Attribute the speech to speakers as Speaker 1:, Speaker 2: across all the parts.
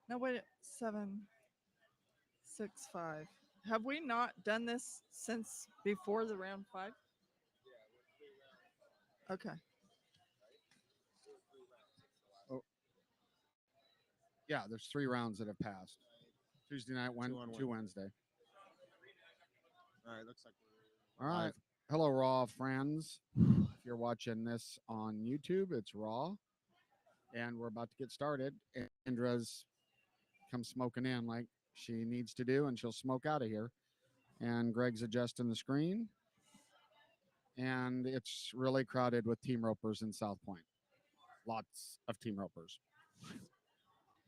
Speaker 1: No, wait, 765. Have we not done this since before the round 5? Okay.
Speaker 2: Oh, yeah, there's 3 rounds that have passed. Tuesday night, two Wednesday.
Speaker 3: All right, looks like
Speaker 2: All right. Hello, Raw friends. If you're watching this on YouTube, it's Raw. And we're about to get started. Andra's come smoking in like she needs to do, and she'll smoke out of here. And Greg's adjusting the screen. And it's really crowded with team ropers in Southpoint. Lots of team ropers.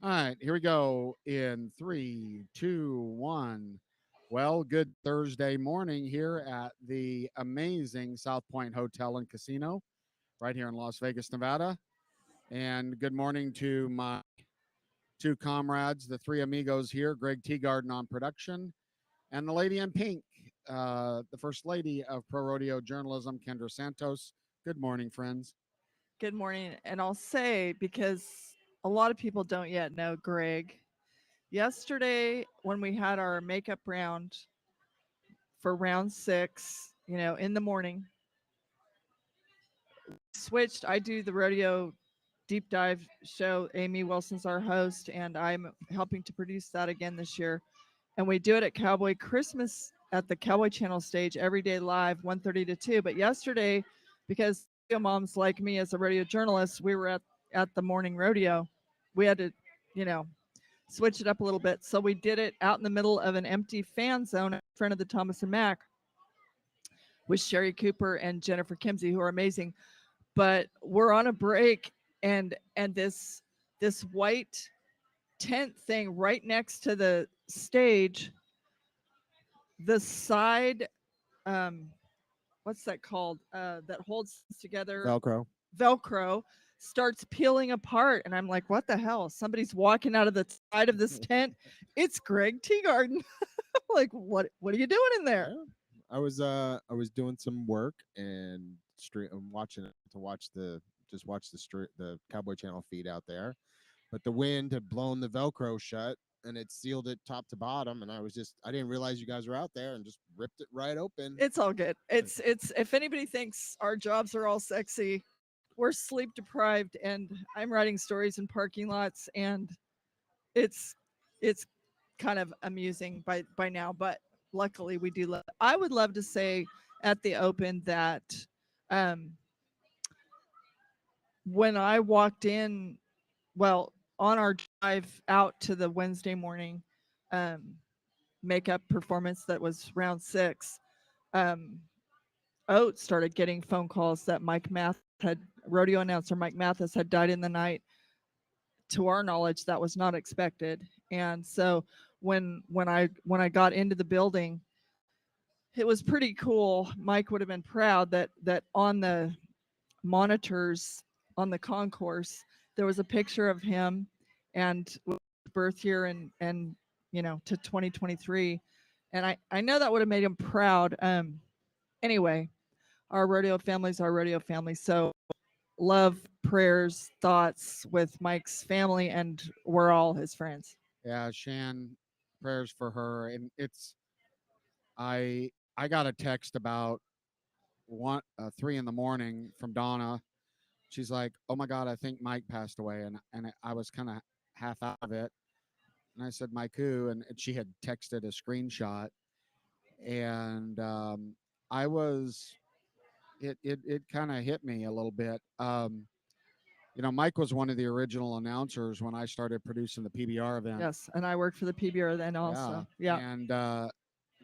Speaker 2: All right, here we go in 3, 2, 1. Well, good Thursday morning here at the amazing Southpoint Hotel and Casino right here in Las Vegas, Nevada. And good morning to my 2 comrades, the 3 amigos here, Greg Teagarden on production, and the lady in pink, the first lady of Pro Rodeo journalism, Kendra Santos. Good morning, friends.
Speaker 1: Good morning. And I'll say, because a lot of people don't yet know Greg, yesterday when we had our makeup round for round 6, in the morning, switched. I do the rodeo deep dive show. Amy Wilson's our host, and I'm helping to produce that again this year. And we do it at Cowboy Christmas at the Cowboy Channel stage every day live, 1:30 to 2. But yesterday, because moms like me as a rodeo journalist, we were at the morning rodeo. We had to, you know, switch it up a little bit. So we did it out in the middle of an empty fan zone in front of the Thomas and Mack with Sherry Cooper and Jennifer Kimsey, who are amazing. But we're on a break, and this white tent thing right next to the stage, the side, what's that called, that holds together, Velcro, starts peeling apart, and I'm like, what the hell? Somebody's walking out of the side of this tent. It's Greg Teagarden. Like, what are you doing in there?
Speaker 3: Yeah. I was doing some work and I'm watching it to watch the the Cowboy Channel feed out there, but the wind had blown the Velcro shut and it sealed it top to bottom, and I didn't realize you guys were out there and just ripped it right open.
Speaker 1: It's all good. It's if anybody thinks our jobs are all sexy, we're sleep deprived, and I'm writing stories in parking lots, and it's kind of amusing by now, but luckily we do love. I would love to say at the open that um when I walked in, well, on our drive out to the Wednesday morning um makeup performance that was round 6, um Oates started getting phone calls that Mike Mathis had, rodeo announcer Mike Mathis had died in the night. To our knowledge, that was not expected. And so when I got into the building, it was pretty cool. Mike would have been proud that on the monitors on the concourse there was a picture of him and birth year and to 2023, and I know that would have made him proud. Anyway, our rodeo family's our rodeo family. So love, prayers, thoughts with Mike's family, and we're all his friends.
Speaker 2: Yeah, Shan, prayers for her. And I got a text about 3 in the morning from Donna. She's like, "Oh my God, I think Mike passed away," and I was kind of half out of it, and I said, "Mike who?" And she had texted a screenshot, and I was it kind of hit me a little bit. Mike was one of the original announcers when I started producing the PBR event.
Speaker 1: Yes, and I worked for the PBR then also. Yeah.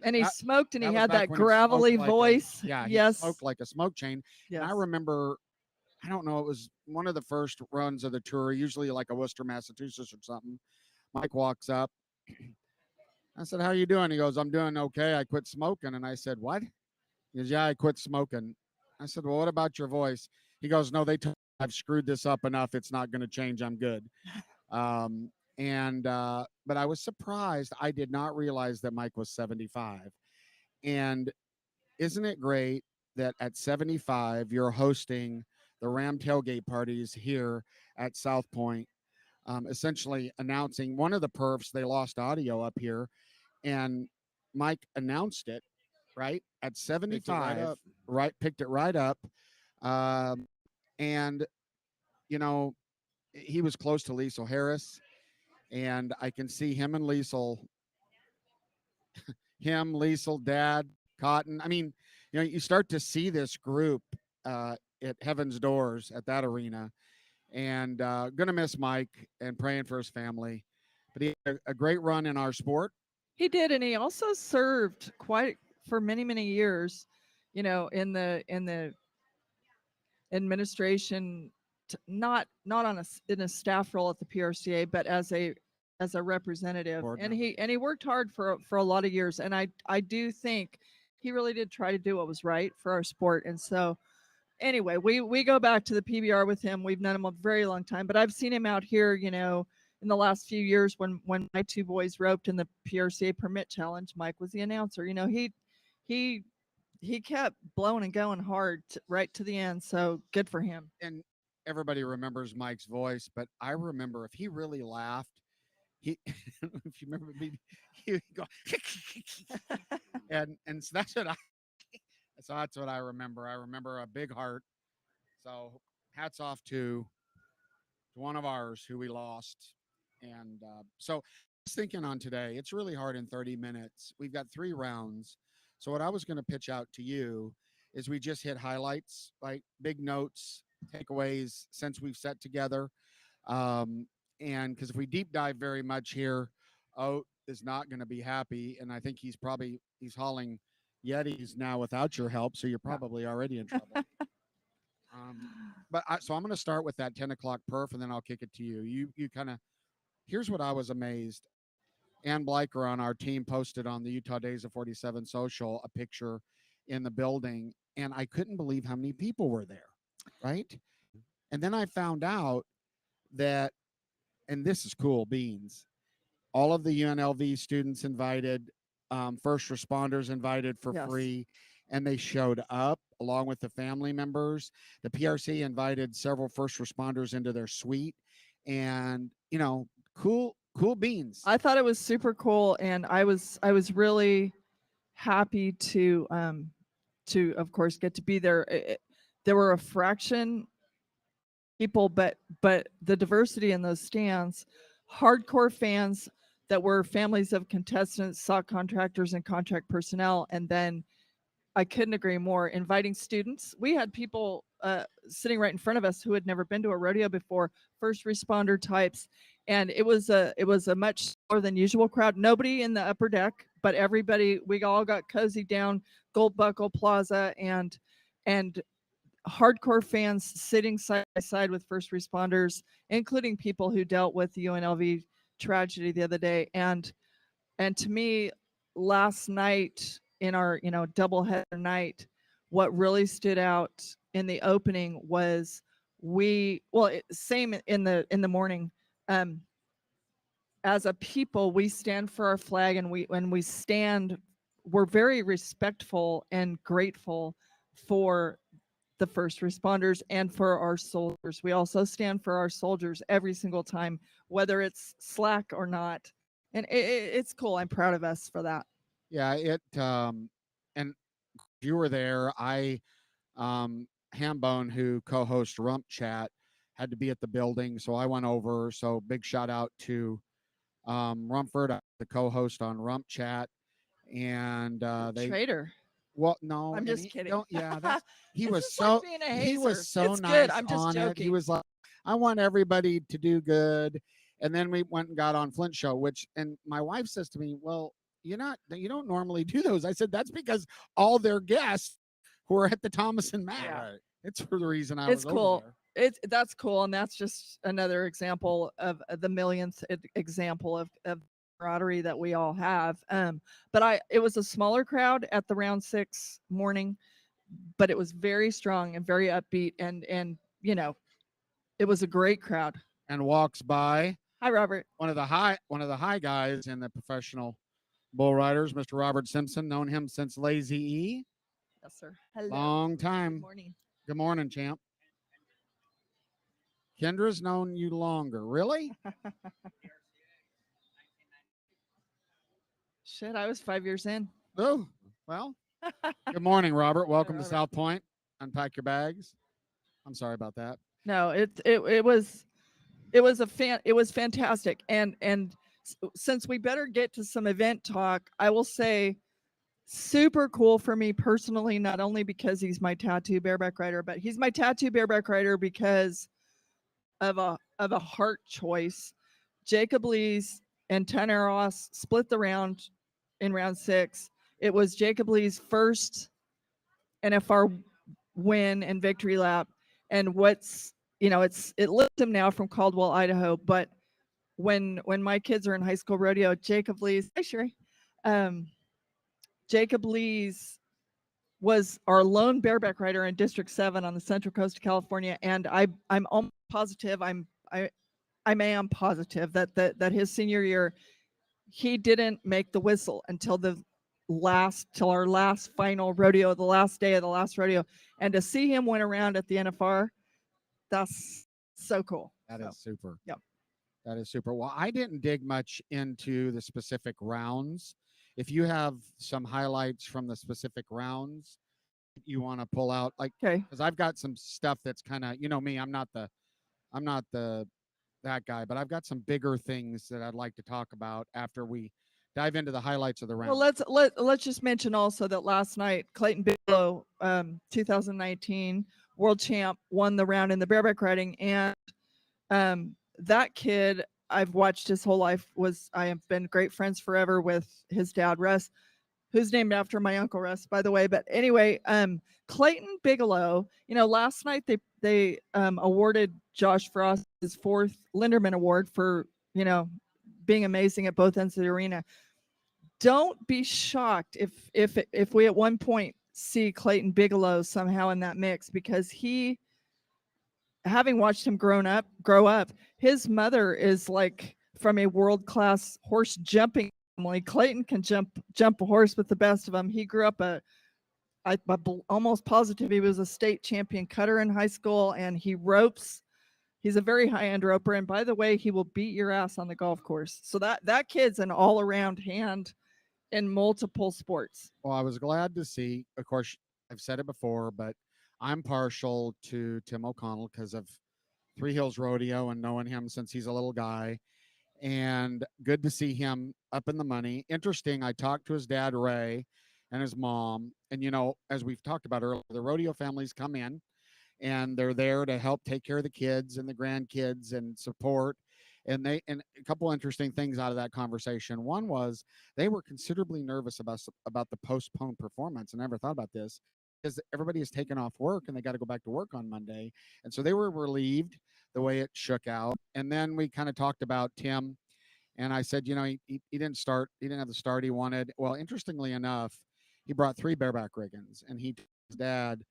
Speaker 1: And he smoked, and he had that gravelly voice.
Speaker 2: He smoked like a smoke chain.
Speaker 1: Yes.
Speaker 2: And I remember, I don't know, it was one of the first runs of the tour, usually like a Worcester, Massachusetts or something. Mike walks up. I said, "How you doing?" He goes, "I'm doing okay. I quit smoking." And I said, "What?" He goes, "Yeah, I quit smoking." I said, "Well, what about your voice?" He goes, "No, I've screwed this up enough. It's not going to change. I'm good." But I was surprised. I did not realize that Mike was 75. And isn't it great that at 75 you're hosting the Ram tailgate parties here at Southpoint? essentially announcing one of the perfs. They lost audio up here, and Mike announced it right at
Speaker 3: Picked it right
Speaker 2: 75.
Speaker 3: up.
Speaker 2: Right, picked it right up, and you know he was close to Liesel Harris, and I can see him and Liesel, Dad, Cotton. I mean, you start to see this group at Heaven's Doors at that arena, and gonna miss Mike and praying for his family. But he had a great run in our sport.
Speaker 1: He did, and he also served quite for many years, in the administration, not in a staff role at the PRCA, but as a representative.
Speaker 3: Board
Speaker 1: And
Speaker 3: member.
Speaker 1: he worked hard for a lot of years. And I do think he really did try to do what was right for our sport. And so anyway, we go back to the PBR with him. We've known him a very long time, but I've seen him out here, in the last few years when my two boys roped in the PRCA permit challenge. Mike was the announcer. He he kept blowing and going hard right to the end. So good for him.
Speaker 2: And everybody remembers Mike's voice, but I remember if he really laughed, he if you remember me, he would go and so that's what I remember. I remember a big heart. So hats off to one of ours who we lost. And so I was thinking on today, it's really hard in 30 minutes. We've got 3 rounds. So what I was going to pitch out to you is we just hit highlights, like big notes, takeaways since we've set together. And because if we deep dive very much here, Oat is not going to be happy. And I think he's hauling Yetis now without your help. So you're probably already in trouble. So I'm going to start with that 10 o'clock perf, and then I'll kick it to you. You kind of, here's what I was amazed. Ann Bleicher on our team posted on the Utah Days of 47 social a picture in the building, and I couldn't believe how many people were there, right? And then I found out that, and this is cool beans, all of the UNLV students invited, first responders invited for
Speaker 1: Yes.
Speaker 2: free, and they showed up along with the family members. The PRC invited several first responders into their suite, and cool beans.
Speaker 1: I thought it was super cool, and I was really happy to of course get to be there. There were a fraction people, but the diversity in those stands, hardcore fans that were families of contestants, SOC contractors, and contract personnel, and then I couldn't agree more. Inviting students, we had people sitting right in front of us who had never been to a rodeo before, first responder types, and it was a much smaller than usual crowd. Nobody in the upper deck, but everybody. We all got cozy down Gold Buckle Plaza, and hardcore fans sitting side by side with first responders, including people who dealt with the UNLV tragedy the other day. And to me, last night in our doubleheader night, what really stood out in the opening was same in the morning. As a people, we stand for our flag, and we're very respectful and grateful for the first responders and for our soldiers. We also stand for our soldiers every single time, whether it's slack or not. And it's cool. I'm proud of us for that.
Speaker 2: Yeah, and you were there. Hambone, who co-hosts Rump Chat, had to be at the building, so I went over. So big shout out to Rumford, the co-host on Rump Chat, and they.
Speaker 1: Traitor.
Speaker 2: Well, no,
Speaker 1: I'm just kidding.
Speaker 2: He
Speaker 1: It's
Speaker 2: was
Speaker 1: just like
Speaker 2: so
Speaker 1: being a
Speaker 2: he was
Speaker 1: hazer.
Speaker 2: so
Speaker 1: It's
Speaker 2: nice
Speaker 1: good. I'm just
Speaker 2: on it. He
Speaker 1: joking.
Speaker 2: was like, I want everybody to do good. And then we went and got on Flint Show, and my wife says to me, well, you don't normally do those. I said, that's because all their guests who are at the Thomas and Mack.
Speaker 1: Yeah.
Speaker 3: Right.
Speaker 2: It's for the reason I
Speaker 1: It's
Speaker 2: was
Speaker 1: cool.
Speaker 2: over there.
Speaker 1: That's cool, and that's just another example of the millionth example of camaraderie that we all have. But it was a smaller crowd at the round 6 morning, but it was very strong and very upbeat, and it was a great crowd.
Speaker 2: And walks by
Speaker 1: Hi, Robert.
Speaker 2: one of the high guys in the professional bull riders, Mr. Robert Simpson, known him since Lazy E.
Speaker 1: Yes, sir. Hello.
Speaker 2: Long
Speaker 1: Good
Speaker 2: time.
Speaker 1: morning.
Speaker 2: Good morning, champ. Kendra's known you longer. Really?
Speaker 1: Shit, I was 5 years in.
Speaker 2: Oh, well. Good morning, Robert. Welcome to
Speaker 1: Robert.
Speaker 2: South Point. Unpack your bags. I'm sorry about that.
Speaker 1: No, it was fantastic. And since we better get to some event talk, I will say super cool for me personally, not only because he's my tattoo bareback rider, but he's my tattoo bareback rider because of a heart choice. Jacob Lees and Tanner Ross split the round in round 6. It was Jacob Lee's first NFR win and victory lap. And it lists him now from Caldwell, Idaho. But when my kids are in high school rodeo, Jacob Lees, hi Sherry, um, Jacob Lees was our lone bareback rider in District 7 on the Central Coast of California, and I'm almost positive I am positive that his senior year he didn't make the whistle until our last final rodeo, the last day of the last rodeo, and to see him win around at the NFR, that's so cool.
Speaker 2: That
Speaker 1: So,
Speaker 2: is super.
Speaker 1: Yep.
Speaker 2: That is super. Well, I didn't dig much into the specific rounds. If you have some highlights from the specific rounds you want to pull out, like,
Speaker 1: okay.
Speaker 2: because I've got some stuff that's kind of, me, I'm not the that guy, but I've got some bigger things that I'd like to talk about after we dive into the highlights of the round.
Speaker 1: Well, let's just mention also that last night Clayton Bigelow, 2019 world champ, won the round in the bareback riding, and that kid I've watched his whole life. I have been great friends forever with his dad Russ, who's named after my uncle Russ, by the way. But anyway, Clayton Bigelow, last night they awarded Josh Frost his 4th Linderman Award for being amazing at both ends of the arena. Don't be shocked if we at one point see Clayton Bigelow somehow in that mix, because he, having watched him grow up, his mother is like from a world-class horse jumping family. Clayton can jump a horse with the best of them. He grew up I'm almost positive he was a state champion cutter in high school, and he ropes. He's a very high-end roper, and by the way, he will beat your ass on the golf course. So that kid's an all-around hand in multiple sports.
Speaker 2: Well, I was glad to see, of course, I've said it before, but I'm partial to Tim O'Connell because of Three Hills Rodeo and knowing him since he's a little guy. And good to see him up in the money. Interesting, I talked to his dad, Ray, and his mom. And, as we've talked about earlier, the rodeo families come in and they're there to help take care of the kids and the grandkids and support. And a couple interesting things out of that conversation. One was they were considerably nervous about the postponed performance. And I never thought about this because everybody is taken off work and they got to go back to work on Monday. And so they were relieved the way it shook out. And then we kind of talked about Tim, and I said, he didn't start. He didn't have the start he wanted. Well, interestingly enough, he brought 3 bareback riggins, and he told his dad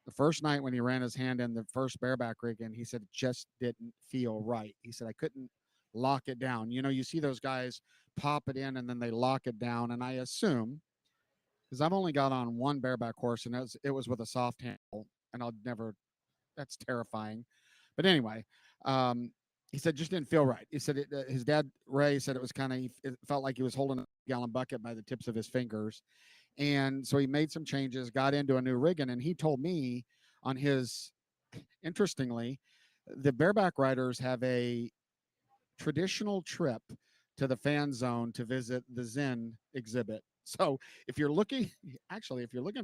Speaker 2: the first night when he ran his hand in the first bareback riggin, he said it just didn't feel right. He said I couldn't lock it down. You see those guys pop it in and then they lock it down, and I assume, because I've only got on one bareback horse, and it was with a soft handle, and I'll never. That's terrifying. But anyway, he said just didn't feel right. He said his dad Ray said it was kind of, it felt like he was holding a gallon bucket by the tips of his fingers, and so he made some changes, got into a new rigging, and he told me on his, interestingly, the bareback riders have a traditional trip to the fan zone to visit the Zen exhibit. So if you're looking,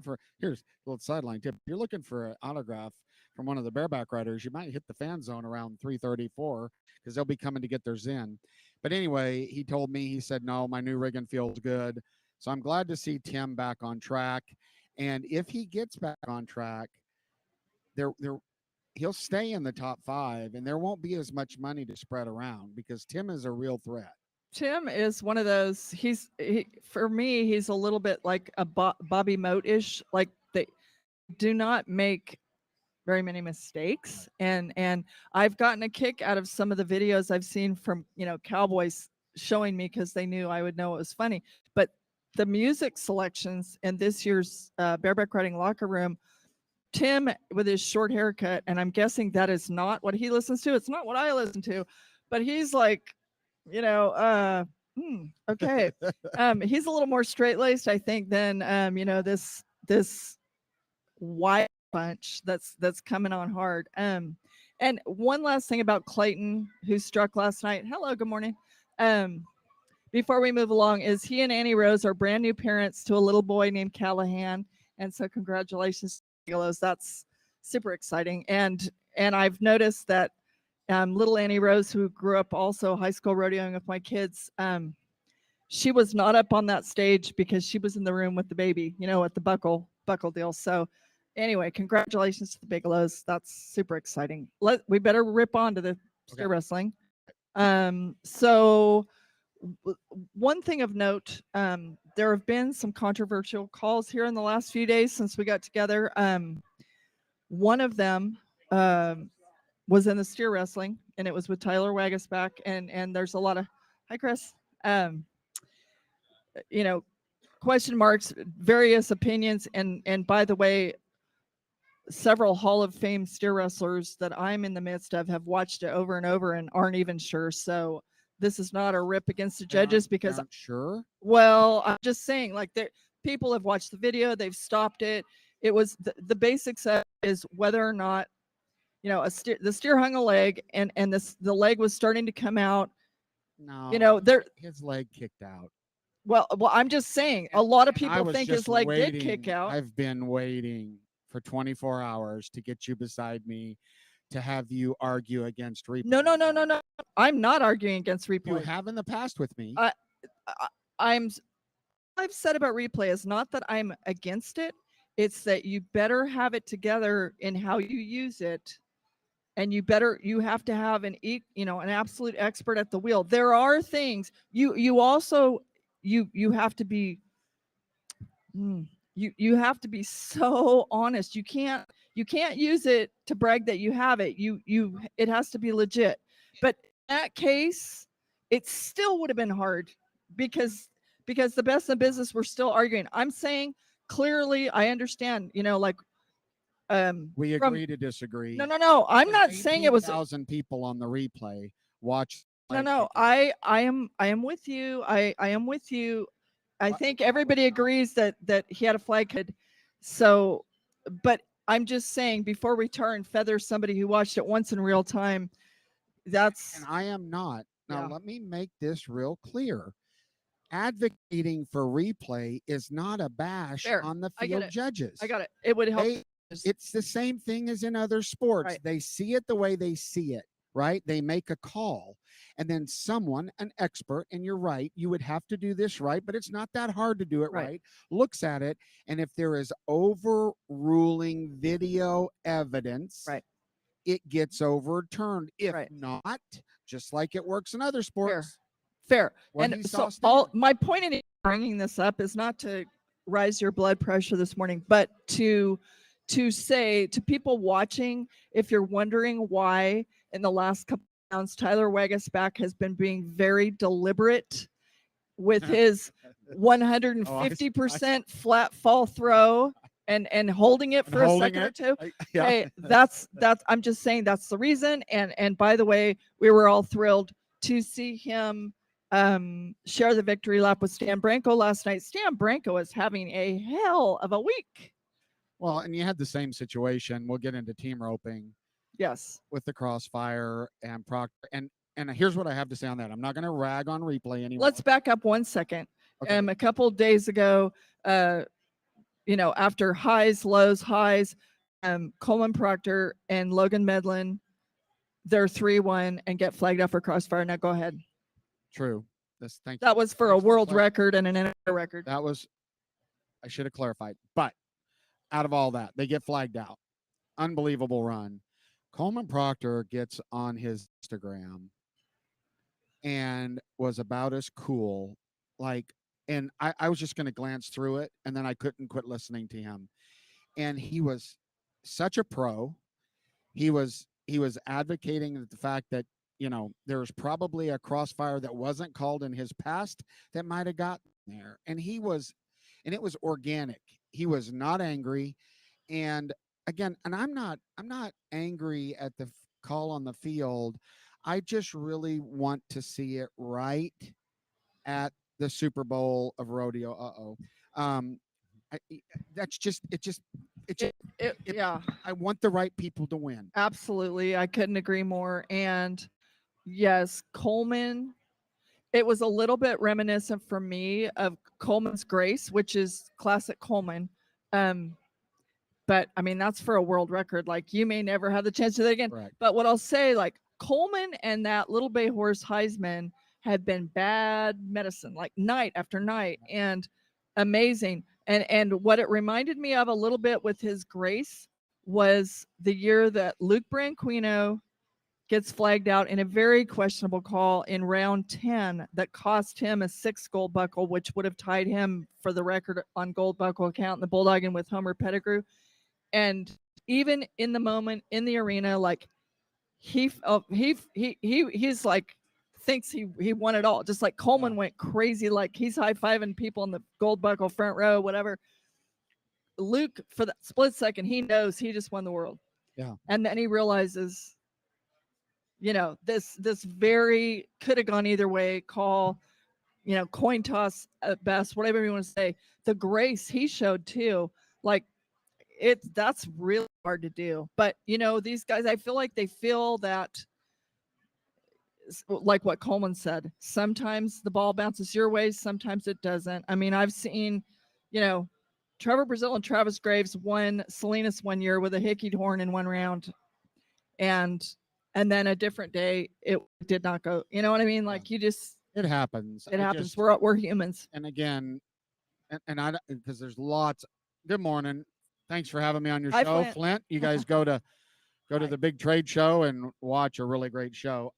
Speaker 2: for, here's a little sideline tip. If you're looking for an autograph from one of the bareback riders, you might hit the fan zone around 3:34 because they'll be coming to get their Zen. But anyway, he told me, he said, no, my new rigging feels good. So I'm glad to see Tim back on track. And if he gets back on track, he'll stay in the top 5, and there won't be as much money to spread around because Tim is a real threat.
Speaker 1: Tim is one of those. For me, he's a little bit like a Bobby Moat-ish. Like, they do not make very many mistakes, and I've gotten a kick out of some of the videos I've seen from Cowboys showing me, because they knew I would know it was funny. But the music selections in this year's bareback riding locker room Tim with his short haircut, and I'm guessing that is not what he listens to. It's not what I listen to, but he's like, you know, okay. He's a little more straight laced, I think, than this white bunch that's coming on hard. And one last thing about Clayton, who struck last night. Hello, good morning. Before we move along, is he and Annie Rose are brand new parents to a little boy named Callahan, and so congratulations, Bigelows. That's super exciting. And I've noticed that little Annie Rose, who grew up also high school rodeoing with my kids, she was not up on that stage because she was in the room with the baby, at the buckle deal. So anyway, congratulations to the Bigelows. That's super exciting. We better rip on to the steer wrestling. So one thing of note, there have been some controversial calls here in the last few days since we got together. One of them was in the steer wrestling, and it was with Tyler Wagasback, and there's a lot of, hi Chris, question marks, various opinions, and by the way, several Hall of Fame steer wrestlers that I'm in the midst of have watched it over and over and aren't even sure. So this is not a rip against the judges because
Speaker 2: sure.
Speaker 1: Well, I'm just saying, like, people have watched the video, they've stopped it. It was the basics of is whether or not, the steer hung a leg, and the leg was starting to come out.
Speaker 2: No, his leg kicked out.
Speaker 1: Well, I'm just saying, a lot of people think his leg did kick out.
Speaker 2: I've been waiting for 24 hours to get you beside me to have you argue against replay.
Speaker 1: No. I'm not arguing against replay.
Speaker 2: You have in the past with me.
Speaker 1: I've said about replay is not that I'm against it. It's that you better have it together in how you use it. And you have to have an absolute expert at the wheel. There are things you also have to be, you have to be so honest. You can't use it to brag that you have it. It has to be legit. But in that case, it still would have been hard because the best in business were still arguing. I'm saying clearly, I understand,
Speaker 2: we agree to disagree.
Speaker 1: No. I'm not saying it was
Speaker 2: 1,000 people on the replay watch.
Speaker 1: No. I am with you. I am with you. I think everybody agrees that he had a flag head. So, but I'm just saying, before we feather somebody who watched it once in real time,
Speaker 2: And I am not. Now, let me make this real clear. Advocating for replay is not a bash on the field judges.
Speaker 1: I got it. It would help.
Speaker 2: It's the same thing as in other sports.
Speaker 1: Right.
Speaker 2: They see it the way they see it, right? They make a call, and then someone, an expert, and you're right, you would have to do this right, but it's not that hard to do it right, looks at it, and if there is overruling video evidence, it gets overturned. If not, just like it works in other sports.
Speaker 1: Fair. And so my point in bringing this up is not to rise your blood pressure this morning, but to say to people watching, if you're wondering why in the last couple of rounds Tyler Wagasback has been being very deliberate with his 150% flat fall throw and holding it for a second or two. Hey, that's I'm just saying that's the reason. And by the way, we were all thrilled to see him share the victory lap with Stan Branco last night. Stan Branco is having a hell of a week.
Speaker 2: Well, and you had the same situation. We'll get into team roping.
Speaker 1: Yes.
Speaker 2: With the Crossfire and Proctor. And here's what I have to say on that. I'm not going to rag on replay anymore.
Speaker 1: Let's back up 1 second.
Speaker 2: Okay.
Speaker 1: A couple of days ago, after highs, lows, highs, Coleman Proctor and Logan Medlin, they're 3-1 and get flagged up for Crossfire. Now go ahead.
Speaker 2: True. Thank you.
Speaker 1: That was for a world record and an NFL record.
Speaker 2: I should have clarified. But out of all that, they get flagged out. Unbelievable run. Coleman Proctor gets on his Instagram and was about as cool. And I was just going to glance through it, and then I couldn't quit listening to him. And he was such a pro. He was advocating the fact that, there was probably a Crossfire that wasn't called in his past that might have gotten there. And it was organic. He was not angry. And again, and I'm not angry at the call on the field. I just really want to see it right at the Super Bowl of rodeo. Um, that's just it just it,
Speaker 1: Yeah,
Speaker 2: I want the right people to win.
Speaker 1: absolutely. I couldn't agree more. And yes, Coleman, it was a little bit reminiscent for me of Coleman's Grace, which is classic Coleman. Um, but I mean, that's for a world record. Like, you may never have the chance to do that again.
Speaker 2: Correct.
Speaker 1: But what I'll say, like, Coleman and that Little Bay Horse Heisman have been bad medicine, like night after night, and amazing. And what it reminded me of a little bit with his Grace was the year that Luke Branquino gets flagged out in a very questionable call in round 10 that cost him a 6 gold buckle, which would have tied him for the record on gold buckle account in the Bulldogging with Homer Pettigrew. And even in the moment in the arena, like he's like thinks he won it all. Just like Coleman went crazy, like he's high-fiving people in the gold buckle front row, whatever. Luke, for that split second, he knows he just won the world.
Speaker 2: Yeah.
Speaker 1: And then he realizes, this very could have gone either way call, coin toss at best, whatever you want to say. The grace he showed too, like that's really hard to do. But these guys, I feel like they feel that, like what Coleman said, sometimes the ball bounces your way, sometimes it doesn't. I mean, I've seen, Trevor Brazil and Travis Graves won Salinas one year with a hickeyed horn in one round, and then a different day it did not go. You know what I mean? Like,
Speaker 2: It happens.
Speaker 1: it
Speaker 2: I
Speaker 1: happens.
Speaker 2: just-
Speaker 1: We're humans.
Speaker 2: and again, and I because there's lots. Good morning. Thanks for having me on your
Speaker 1: Hi,
Speaker 2: show,
Speaker 1: Flint.
Speaker 2: Flint. You guys go to
Speaker 1: Hi.
Speaker 2: the big trade show and watch a really great show.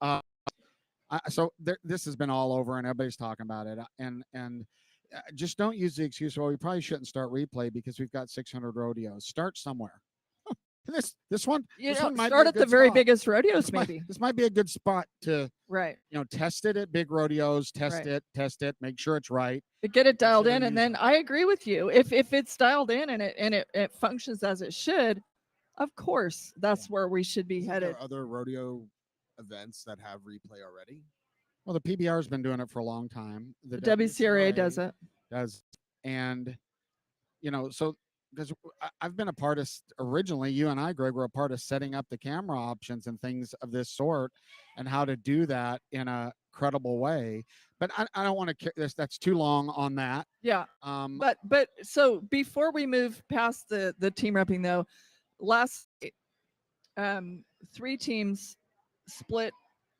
Speaker 2: So this has been all over, and everybody's talking about it. And just don't use the excuse, well, we probably shouldn't start replay because we've got 600 rodeos. Start somewhere. This one might
Speaker 1: Start
Speaker 2: be a
Speaker 1: at the
Speaker 2: good
Speaker 1: very
Speaker 2: spot.
Speaker 1: biggest rodeos, maybe.
Speaker 2: This might be a good spot to
Speaker 1: Right.
Speaker 2: test it at big rodeos. Test it. Make sure it's right.
Speaker 1: But get it dialed
Speaker 2: Instead
Speaker 1: in,
Speaker 2: of
Speaker 1: and then I agree with you. If it's dialed in and it functions as it should, of course, that's where we should be
Speaker 3: Isn't
Speaker 1: headed.
Speaker 3: there other rodeo events that have replay already?
Speaker 2: Well, the PBR's been doing it for a long time.
Speaker 1: The WCRA does it.
Speaker 2: And so because I've been a part of originally, you and I, Greg, were a part of setting up the camera options and things of this sort, and how to do that in a credible way. But I don't want to that's too long on that.
Speaker 1: Yeah. But so before we move past the team repping though, last 3 teams split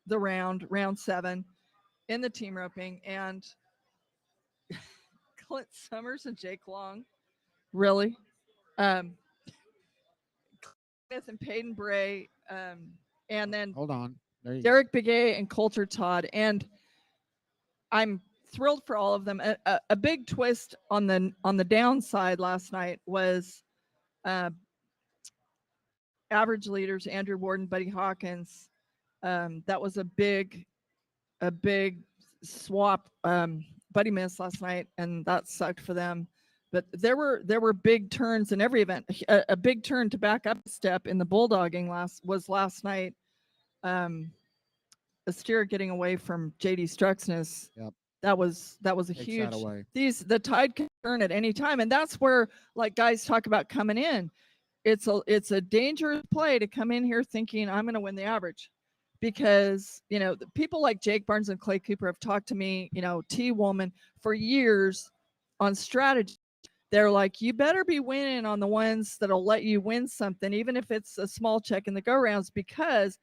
Speaker 1: the round 7 in the team roping, and Clint Summers and Jake Long, really, Smith and Peyton Bray, and then
Speaker 2: Hold on, there you
Speaker 1: Derek Begay and Coulter Todd, and I'm thrilled for all of them. A big twist on the downside last night was average leaders Andrew Warden, Buddy Hawkins. That was a big swap. Buddy missed last night, and that sucked for them. But there were big turns in every event. A big turn to back up a step in the bulldogging last night. A steer getting away from JD Struxness.
Speaker 2: Yep.
Speaker 1: That was a
Speaker 2: Takes
Speaker 1: huge.
Speaker 2: that away.
Speaker 1: The tide can turn at any time, and that's where, like, guys talk about coming in. It's a dangerous play to come in here thinking I'm going to win the average, because people like Jake Barnes and Clay Cooper have talked to me, T Woolman, for years on strategy. They're like, you better be winning on the ones that'll let you win something, even if it's a small check in the go rounds, because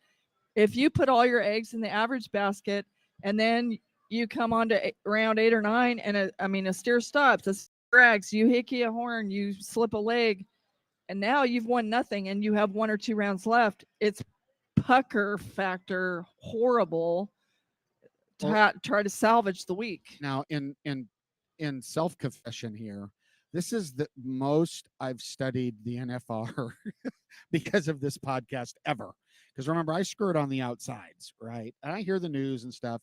Speaker 1: if you put all your eggs in the average basket and then you come on to round 8 or 9 and a steer stops, a steer drags, you hickey a horn, you slip a leg, and now you've won nothing and you have 1 or 2 rounds left. It's pucker factor horrible to try to salvage the week.
Speaker 2: Now, in self-confession here, this is the most I've studied the NFR because of this podcast ever. Because remember, I skirt on the outsides, right? And I hear the news and stuff,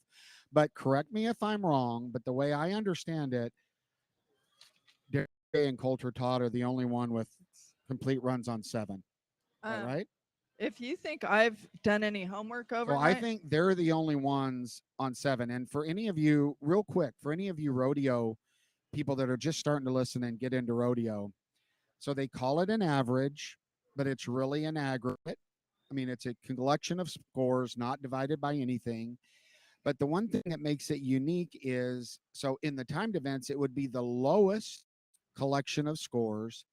Speaker 2: but correct me if I'm wrong, but the way I understand it, Derek and Coulter Todd are the only one with complete runs on 7. that
Speaker 1: Um,
Speaker 2: right?
Speaker 1: if you think I've done any homework
Speaker 2: So
Speaker 1: overnight,
Speaker 2: I think they're the only ones on 7. And for any of you, real quick, for any of you rodeo people that are just starting to listen and get into rodeo, so they call it an average, but it's really an aggregate. I mean, it's a collection of scores, not divided by anything. But the one thing that makes it unique is so in the timed events, it would be the lowest collection of scores,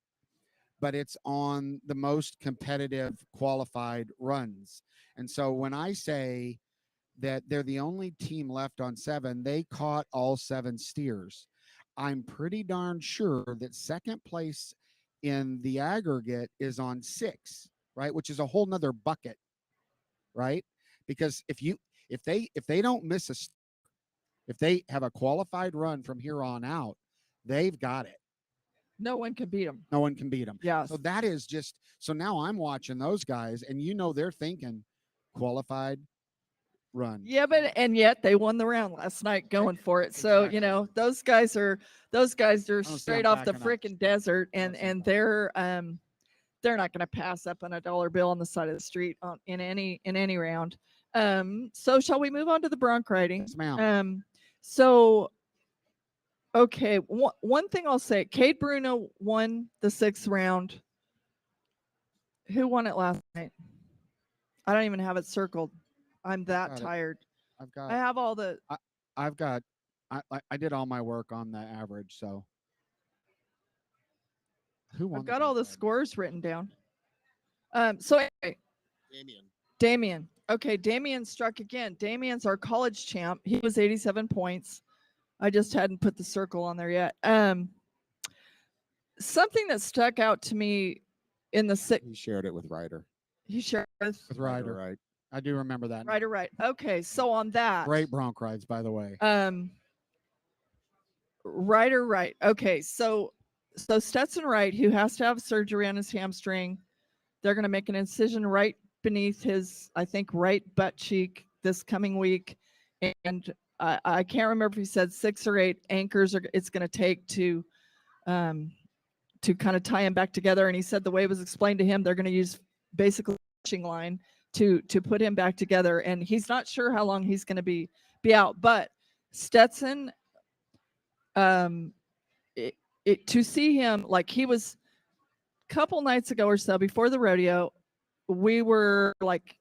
Speaker 2: but it's on the most competitive qualified runs. And so when I say that they're the only team left on 7, they caught all 7 steers. I'm pretty darn sure that second place in the aggregate is on 6, right? Which is a whole nother bucket, right? Because if they don't miss if they have a qualified run from here on out, they've got it.
Speaker 1: no one can beat them.
Speaker 2: No one can beat them.
Speaker 1: Yes.
Speaker 2: So that is just so now I'm watching those guys, and they're thinking qualified run.
Speaker 1: Yeah, but and yet they won the round last night going for it. So
Speaker 2: Exactly.
Speaker 1: those guys are
Speaker 2: don't see 'em
Speaker 1: straight off the
Speaker 2: backing up.
Speaker 1: freaking desert,
Speaker 2: I don't see 'em
Speaker 1: and
Speaker 2: backing
Speaker 1: they're not going to pass up on a dollar bill on the side of the street in any round. So shall we move on to the bronc riding?
Speaker 2: Yes, ma'am.
Speaker 1: So okay, one thing I'll say, Cade Bruno won the 6th round. Who won it last night? I don't even have it circled. I'm that
Speaker 2: got it.
Speaker 1: tired.
Speaker 2: I've
Speaker 1: I
Speaker 2: got
Speaker 1: have all the
Speaker 2: I've got I did all my work on the average, so who won
Speaker 1: I've got all the
Speaker 2: bronc riding?
Speaker 1: scores written down. So anyway,
Speaker 3: Damien.
Speaker 1: Damien. Okay, Damien struck again. Damien's our college champ. He was 87 points. I just hadn't put the circle on there yet. Something that stuck out to me in the
Speaker 3: He shared it with Ryder.
Speaker 1: he shared with
Speaker 2: With Ryder.
Speaker 3: Right.
Speaker 2: I do remember that. now.
Speaker 1: Ryder, right? Okay, so on that,
Speaker 2: Great bronc rides, by the way.
Speaker 1: Ryder, right? Okay, so Stetson Wright, who has to have surgery on his hamstring, they're going to make an incision right beneath his, I think, right butt cheek this coming week, and I can't remember if he said 6 or 8 anchors it's going to take to kind of tie him back together. And he said the way it was explained to him, they're going to use basically a fishing line to put him back together. And he's not sure how long he's going to be out. But Stetson, to see him, like he was a couple nights ago or so before the rodeo, we were like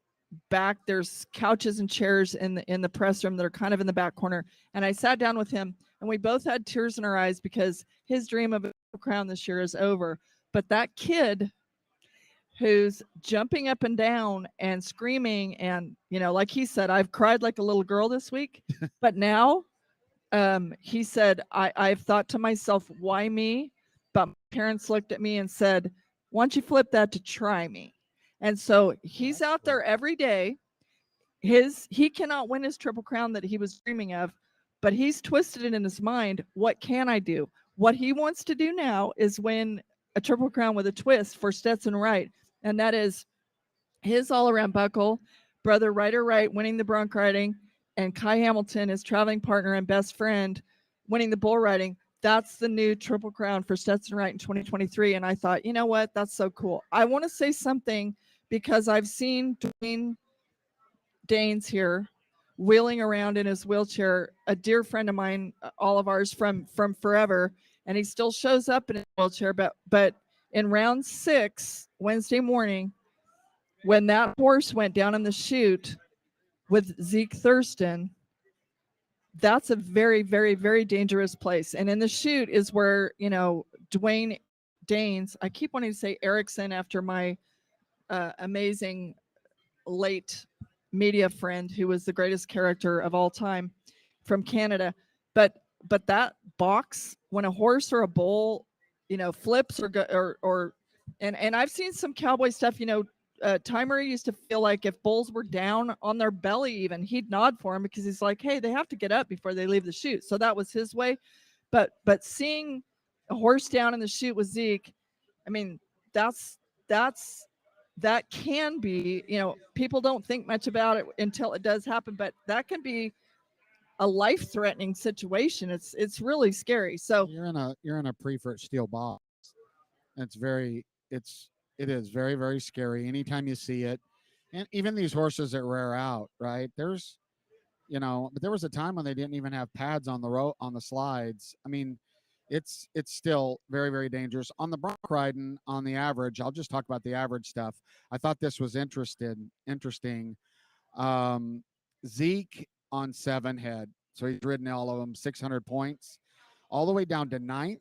Speaker 1: back, there's couches and chairs in the press room that are kind of in the back corner, and I sat down with him, and we both had tears in our eyes because his dream of a crown this year is over. But that kid who's jumping up and down and screaming, and like he said, I've cried like a little girl this week. But now he said, I've thought to myself, why me? But my parents looked at me and said, why don't you flip that to try me? And so he's out there every day. He cannot win his Triple Crown that he was dreaming of, but he's twisted it in his mind. What can I do? What he wants to do now is win a Triple Crown with a twist for Stetson Wright, and that is his all-around buckle, brother Ryder Wright winning the bronc riding, and Kai Hamilton, his traveling partner and best friend, winning the bull riding. That's the new Triple Crown for Stetson Wright in 2023. And I thought, you know what? That's so cool. I want to say something because I've seen Dwayne Danes here wheeling around in his wheelchair, a dear friend of mine, all of ours from forever, and he still shows up in a wheelchair. But in round 6, Wednesday morning, when that horse went down in the chute with Zeke Thurston, that's a very, very, very dangerous place. And in the chute is where, Dwayne Danes, I keep wanting to say Erickson after my amazing late media friend who was the greatest character of all time from Canada. But that box, when a horse or a bull, flips or and I've seen some cowboy stuff, Timer used to feel like if bulls were down on their belly, even he'd nod for them because he's like, hey, they have to get up before they leave the chute. So that was his way. But seeing a horse down in the chute with Zeke, I mean, that can be, people don't think much about it until it does happen, but that can be a life-threatening situation. It's really scary. So
Speaker 2: you're in a pre-fit steel box. It's It is very, very scary anytime you see it. And even these horses that wear out, right? There's, but there was a time when they didn't even have pads on the on the slides. I mean, it's still very, very dangerous. On the bronc riding, on the average, I'll just talk about the average stuff. I thought this was interesting. Um, Zeke on 7 had, so he's ridden all of them, 600 points, all the way down to 9th.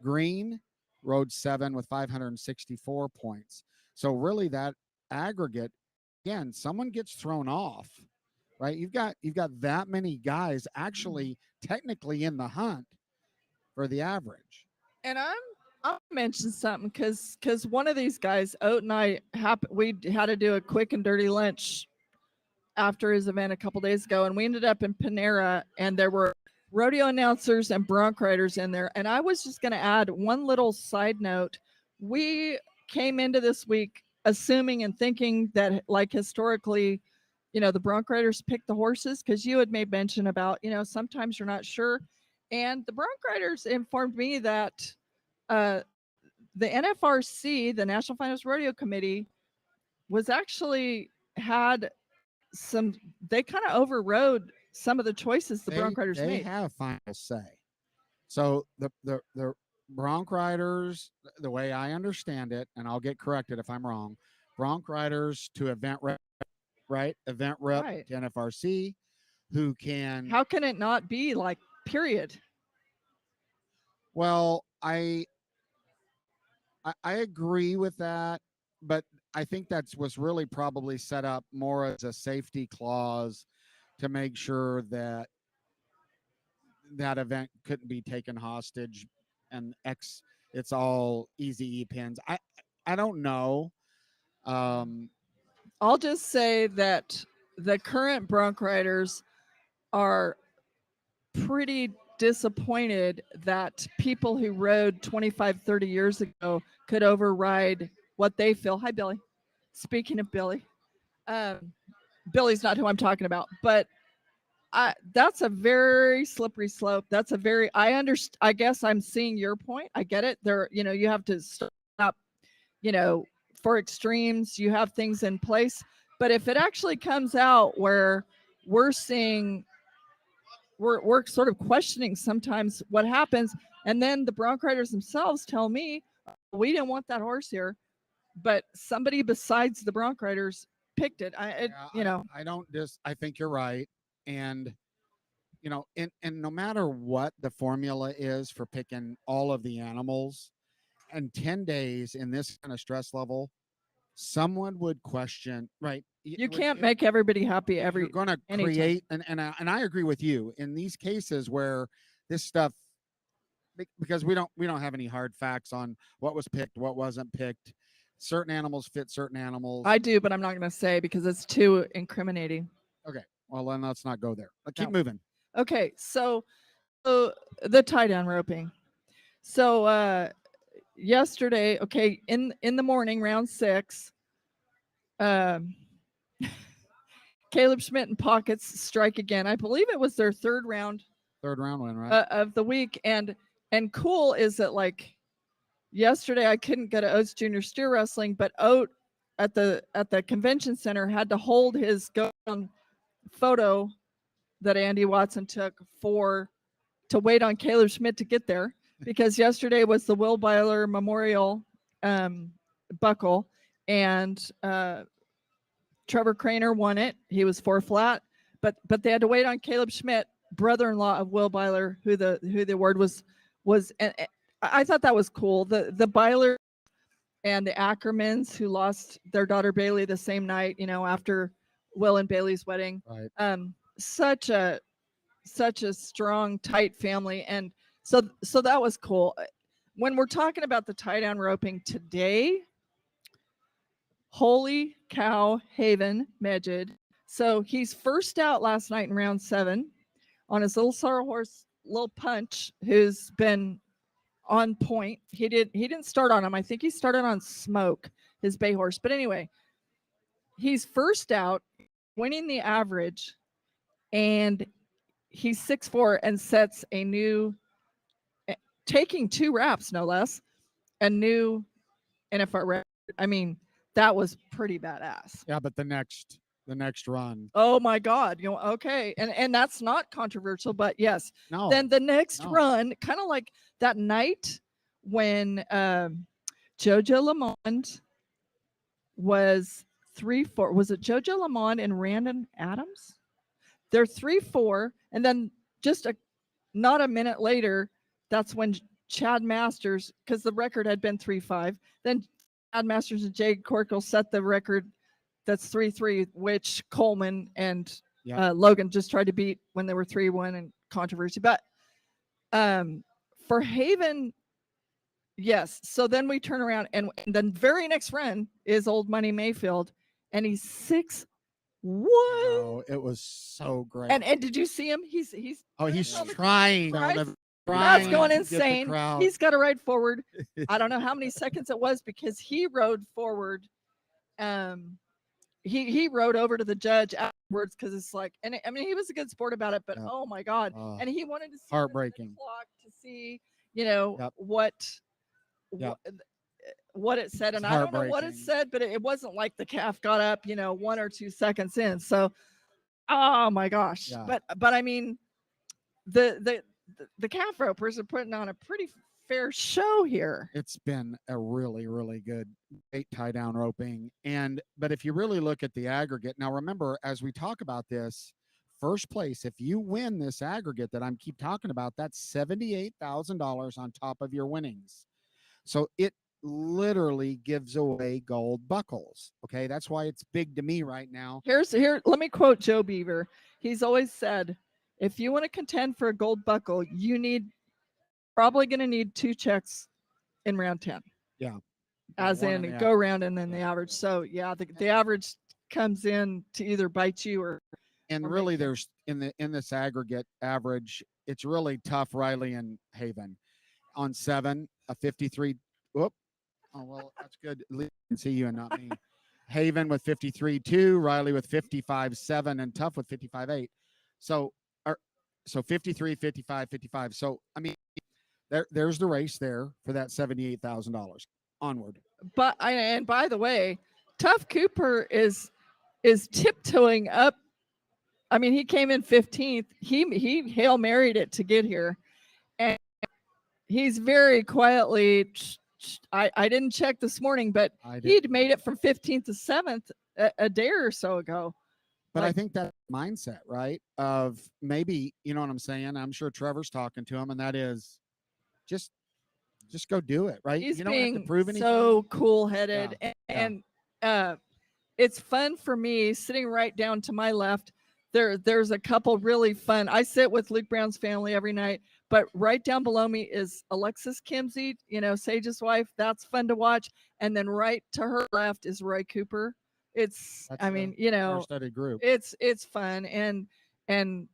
Speaker 2: Green rode 7 with 564 points. So really that aggregate, again, someone gets thrown off, right? You've got that many guys actually technically in the hunt for the average.
Speaker 1: And I'll mention something because one of these guys, Oat and I, we had to do a quick and dirty lunch after his event a couple days ago, and we ended up in Panera, and there were rodeo announcers and bronc riders in there. And I was just going to add one little side note. We came into this week assuming and thinking that, like, historically, the bronc riders pick the horses, because you had made mention about, sometimes you're not sure. And the bronc riders informed me that the NFRC, the National Finals Rodeo Committee, was actually had some, they kind of overrode some of the choices the bronc riders
Speaker 2: they
Speaker 1: made.
Speaker 2: have final say. So the bronc riders, the way I understand it, and I'll get corrected if I'm wrong, bronc riders to event rep, right? Event rep
Speaker 1: Right.
Speaker 2: to NFRC, who can.
Speaker 1: How can it not be like, period?
Speaker 2: Well, I agree with that, but I think that was really probably set up more as a safety clause to make sure that that event couldn't be taken hostage, and it's all easy pins. I don't know.
Speaker 1: I'll just say that the current bronc riders are pretty disappointed that people who rode 25, 30 years ago could override what they feel. Hi, Billy. Speaking of Billy, Billy's not who I'm talking about, but that's a very slippery slope. That's a very, I guess I'm seeing your point. I get it. There, you have to stop, for extremes, you have things in place. But if it actually comes out where we're seeing, we're sort of questioning sometimes what happens, and then the bronc riders themselves tell me, we didn't want that horse here, but somebody besides the bronc riders picked it. I
Speaker 2: think you're right. And, and no matter what the formula is for picking all of the animals, and 10 days in this kind of stress level, someone would question, right?
Speaker 1: You can't make everybody happy
Speaker 2: you're going to
Speaker 1: anytime.
Speaker 2: create, and I agree with you in these cases where this stuff, because we don't have any hard facts on what was picked, what wasn't picked. Certain animals fit certain animals.
Speaker 1: I do, but I'm not going to say because it's too incriminating.
Speaker 2: Okay, well then let's not go there. Let's keep moving.
Speaker 1: Okay, so the tie down roping. So yesterday, okay, in the morning, round 6, Caleb Schmidt and Pockets strike again. I believe it was their third round
Speaker 2: win, right?
Speaker 1: Of the week. And cool is that, like, yesterday I couldn't go to Oates Junior Steer Wrestling, but Oat at the convention center had to hold his go down photo that Andy Watson took to wait on Caleb Schmidt to get there, because yesterday was the Will Byler Memorial buckle, and Trevor Craner won it. He was 4 flat, but they had to wait on Caleb Schmidt, brother-in-law of Will Byler, who the award was. And I thought that was cool. The Byler and the Ackermans, who lost their daughter Bailey the same night, after Will and Bailey's wedding.
Speaker 2: Right.
Speaker 1: Such a strong, tight family, and so that was cool. When we're talking about the tie down roping today, holy cow, Haven Megid. So he's first out last night in round 7 on his little sorrel horse, Lil Punch, who's been on point. He didn't start on him. I think he started on Smoke, his bay horse. But anyway, he's first out, winning the average, and he's 6'4" and sets a new, taking 2 wraps, no less, a new NFR I mean, that was pretty badass.
Speaker 2: Yeah, but the next run.
Speaker 1: Oh my God. Okay. And that's not controversial, but yes.
Speaker 2: No.
Speaker 1: Then the next
Speaker 2: no.
Speaker 1: run, kind of like that night when Jojo Lamond was 3-4. Was it Jojo Lamond and Randon Adams? They're 3-4. And then just not a minute later, that's when Chad Masters, because the record had been 3-5. Then Chad Masters and Jay Corkle set the record that's 3-3, which Coleman and Logan just tried to beat when they were 3-1 and controversy. But for Haven, yes. So then we turn around and the very next run is Old Money Mayfield, and he's 6-1.
Speaker 2: Oh, it was so great.
Speaker 1: And did you see him? He's
Speaker 2: trying.
Speaker 1: That's going insane. He's got to ride forward. I don't know how many seconds it was because he rode forward. He rode over to the judge afterwards because it's like, and I mean, he was a good sport about it, but oh my God. And he wanted to see
Speaker 2: heartbreaking
Speaker 1: the clock to see, what it said. And I don't know what it said, but it wasn't like the calf got up, 1 or 2 seconds in. So, oh my gosh.
Speaker 2: Yeah.
Speaker 1: But I mean, the calf ropers are putting on a pretty fair show here.
Speaker 2: It's been a really, really good tie down roping. But if you really look at the aggregate, now remember, as we talk about this, first place, if you win this aggregate that I'm keep talking about, that's $78,000 on top of your winnings. So it literally gives away gold buckles. Okay. That's why it's big to me right now.
Speaker 1: Let me quote Joe Beaver. He's always said, if you want to contend for a gold buckle, you probably going to need 2 checks in round 10.
Speaker 2: Yeah.
Speaker 1: As in go round and then the average. So yeah, the average comes in to either bite you or
Speaker 2: really there's in this aggregate average, it's really tough. Riley and Haven on 7, a 53. Whoop. Oh, well, that's good. At least I can see you and not me. Haven with 53.2, Riley with 55.7, and Tough with 55.8. So 53, 55, 55. So I mean, there's the race there for that $78,000. Onward.
Speaker 1: But and by the way, Tough Cooper is tiptoeing up. I mean, he came in 15th. He Hail Married it to get here, and he's very quietly. I didn't check this morning, but he'd made it from 15th to 7th a day or so ago.
Speaker 2: But I think that mindset, right? Of maybe, you know what I'm saying? I'm sure Trevor's talking to him, and that is just go do it, right?
Speaker 1: He's
Speaker 2: you don't
Speaker 1: being
Speaker 2: have to prove anything.
Speaker 1: So cool-headed, and it's fun for me sitting right down to my left. There's a couple really fun. I sit with Luke Brown's family every night, but right down below me is Alexis Kimsey, Sage's wife. That's fun to watch. And then right to her left is Roy Cooper. It's,
Speaker 2: star-studded group.
Speaker 1: It's fun and
Speaker 2: super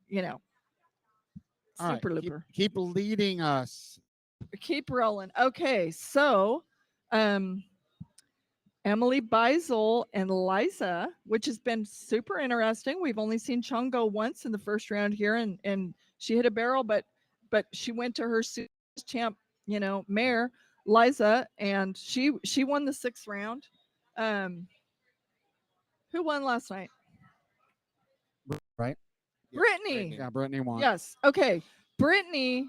Speaker 1: right, looper.
Speaker 2: Keep leading us.
Speaker 1: Keep rolling. Okay, so Emily Beisel and Liza, which has been super interesting. We've only seen Chung go once in the first round here, and she hit a barrel, but she went to her champ, mare, Liza, and she won the 6th round. Who won last night?
Speaker 2: Right.
Speaker 1: Brittany.
Speaker 2: Yeah, Brittany won.
Speaker 1: Yes. Okay. Brittany,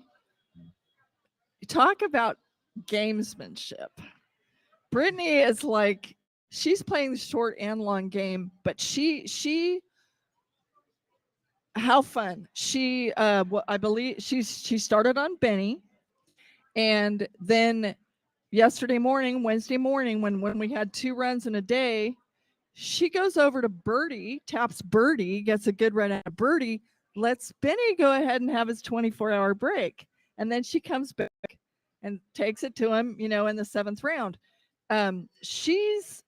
Speaker 1: talk about gamesmanship. Brittany is like, she's playing the short and long game, but she how fun. She I believe she started on Benny, and then Wednesday morning, when we had 2 runs in a day, she goes over to Birdie, taps Birdie, gets a good run out of Birdie, lets Benny go ahead and have his 24-hour break. And then she comes back and takes it to him, in the 7th round. She's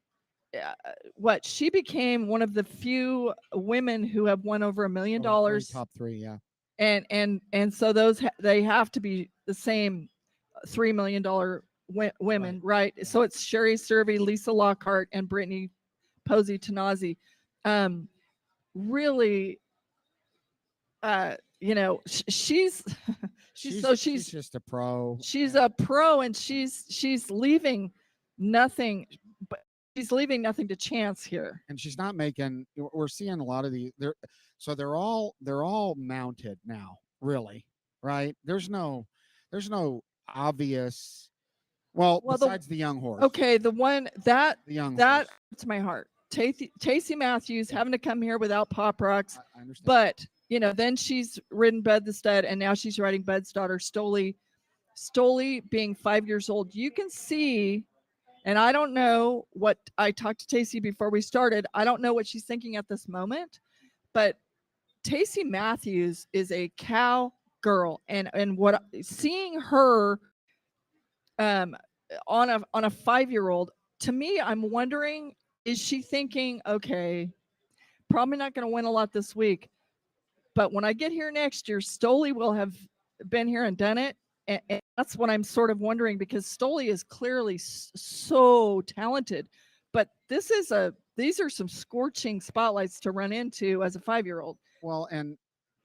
Speaker 1: she became one of the few women who have won over $1 million.
Speaker 2: Top 3, yeah.
Speaker 1: And so they have to be the same $3 million women, right? So it's Sherry Cervi, Lisa Lockhart, and Brittany Posey Tanazi. Really, she's
Speaker 2: just a pro.
Speaker 1: She's a pro, and she's leaving nothing she's leaving nothing to chance here.
Speaker 2: and she's not making. We're seeing a lot of they're all mounted now, really, right? There's no obvious. Well,
Speaker 1: Well,
Speaker 2: besides the young horse.
Speaker 1: okay, the one that
Speaker 2: The young
Speaker 1: that
Speaker 2: horse.
Speaker 1: hurts my heart. Tacey Matthews
Speaker 2: Yeah.
Speaker 1: having to come here without Pop Rocks,
Speaker 2: I understand.
Speaker 1: but then she's ridden Bud the Stud, and now she's riding Bud's daughter, Stoli. Stoli being 5 years old, you can see, and I don't know what I talked to Tacey before we started. I don't know what she's thinking at this moment, but Tacey Matthews is a cow girl, and what seeing her on a 5-year-old, to me, I'm wondering, is she thinking, okay, probably not going to win a lot this week, but when I get here next year, Stoli will have been here and done it. And that's what I'm sort of wondering, because Stoli is clearly so talented, but these are some scorching spotlights to run into as a 5-year-old.
Speaker 2: Well, and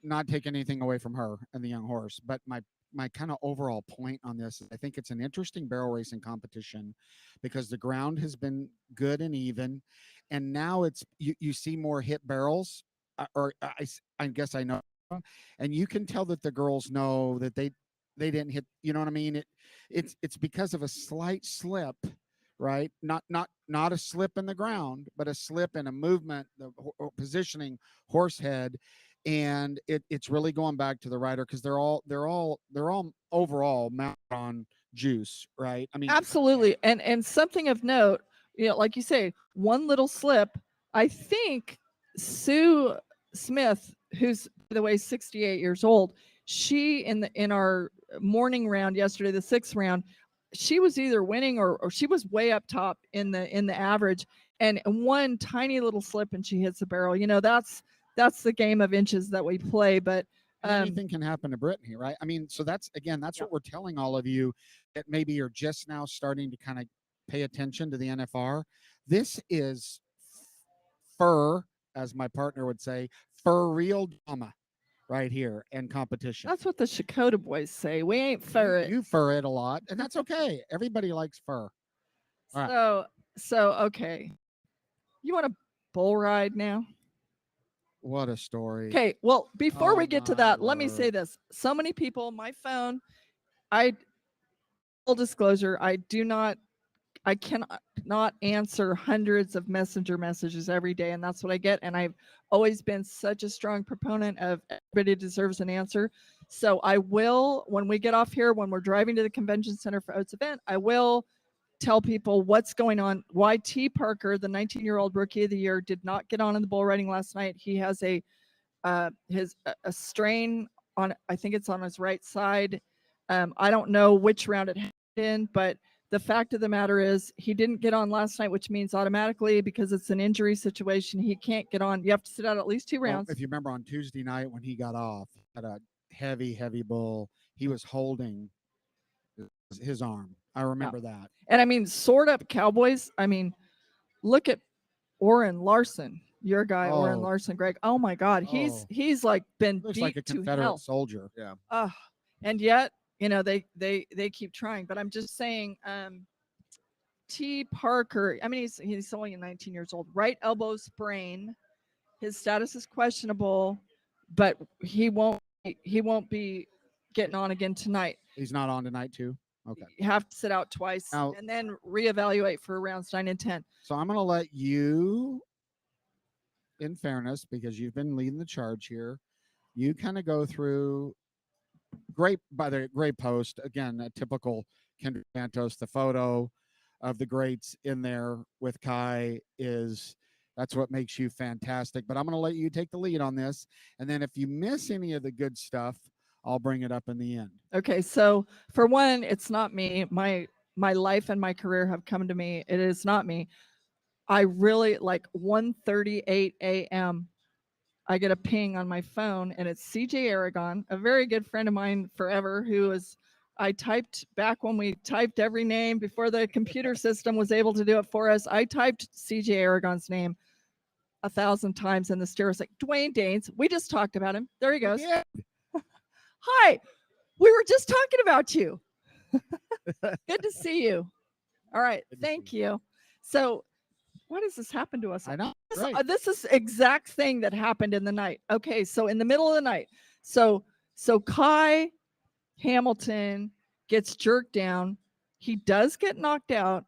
Speaker 2: not take anything away from her and the young horse, but my kind of overall point on this is I think it's an interesting barrel racing competition because the ground has been good and even, and now it's you see more hit barrels, or I guess I know, and you can tell that the girls know that they didn't hit. You know what I mean? It's because of a slight slip, right? Not a slip in the ground, but a slip in a movement, the positioning, horse head, and it's really going back to the rider because they're all overall mounted on juice, right? I mean,
Speaker 1: Absolutely. And something of note, like you say, one little slip. I think Sue Smith, who's by the way 68 years old, she in our morning round yesterday, the 6th round, she was either winning or she was way up top in the average, and one tiny little slip and she hits the barrel. That's the game of inches that we play, but
Speaker 2: anything can happen to Brittany, right? I mean, so that's what we're telling all of you that maybe you're just now starting to kind of pay attention to the NFR. This is fur, as my partner would say, for real drama right here and competition.
Speaker 1: That's what the Shakota boys say. We ain't fur it.
Speaker 2: You fur it a lot, and that's okay. Everybody likes fur. All right.
Speaker 1: So okay. You want a bull ride now?
Speaker 2: What a story.
Speaker 1: Okay, well, before
Speaker 2: Oh
Speaker 1: we get to
Speaker 2: my
Speaker 1: that, let me say
Speaker 2: word.
Speaker 1: this. So many people, my phone, full disclosure, I cannot not answer hundreds of messenger messages every day, and that's what I get. And I've always been such a strong proponent of everybody deserves an answer. So I will, when we get off here, when we're driving to the convention center for Oates event, I will tell people what's going on. Why T. Parker, the 19-year-old rookie of the year, did not get on in the bull riding last night. He has a strain on, I think it's on his right side. I don't know which round it happened, but the fact of the matter is he didn't get on last night, which means automatically, because it's an injury situation, he can't get on. You have to sit out at least 2 rounds.
Speaker 2: Well, if you remember on Tuesday night when he got off, he had a heavy bull. He was holding his arm. I remember that.
Speaker 1: And I mean, Sword Up Cowboys, I mean, look at Orrin Larson, your guy, Orrin
Speaker 2: Oh.
Speaker 1: Larson, Greg. Oh my God, he's like been
Speaker 2: Looks
Speaker 1: beat
Speaker 2: like a
Speaker 1: to
Speaker 2: Confederate
Speaker 1: hell.
Speaker 2: soldier.
Speaker 3: Yeah.
Speaker 1: And yet, they keep trying. But I'm just saying, T. Parker, I mean, he's only 19 years old. Right elbow sprain. His status is questionable, but he won't be getting on again tonight.
Speaker 2: He's not on tonight too. Okay.
Speaker 1: You have to sit out twice
Speaker 2: Now-
Speaker 1: and then reevaluate for rounds 9 and 10.
Speaker 2: So I'm going to let you, in fairness, because you've been leading the charge here, you kind of go through. Great post again. A typical Kendra Santos. The photo of the greats in there with Kai that's what makes you fantastic. But I'm going to let you take the lead on this, and then if you miss any of the good stuff, I'll bring it up in the end.
Speaker 1: Okay, so for one, it's not me. My life and my career have come to me. It is not me. I really, like 1:38 a.m., I get a ping on my phone, and it's CJ Aragon, a very good friend of mine forever, I typed back when we typed every name before the computer system was able to do it for us. I typed CJ Aragon's name 1,000 times, and the stair was like, Dwayne Danes. We just talked about him. There he goes.
Speaker 2: Yeah.
Speaker 1: Hi, we were just talking about you. Good to see you. All right, thank you. So why does this happen to us?
Speaker 2: I know.
Speaker 1: This,
Speaker 2: Right.
Speaker 1: this is exact thing that happened in the night. Okay, so in the middle of the night, so Kai Hamilton gets jerked down. He does get knocked out,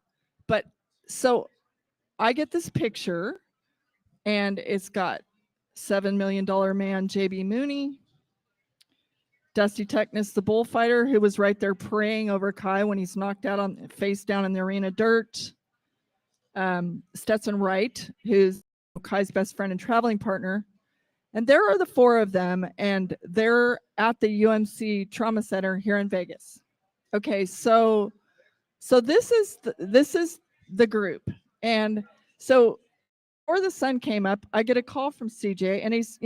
Speaker 1: but so I get this picture, and it's got $7 million man JB Mooney, Dusty Techness, the bullfighter, who was right there praying over Kai when he's knocked out on face down in the arena dirt. Stetson Wright, who's Kai's best friend and traveling partner. And there are the four of them, and they're at the UMC Trauma Center here in Vegas. Okay, so this is the group, and so before the sun came up, I get a call from CJ, and he's,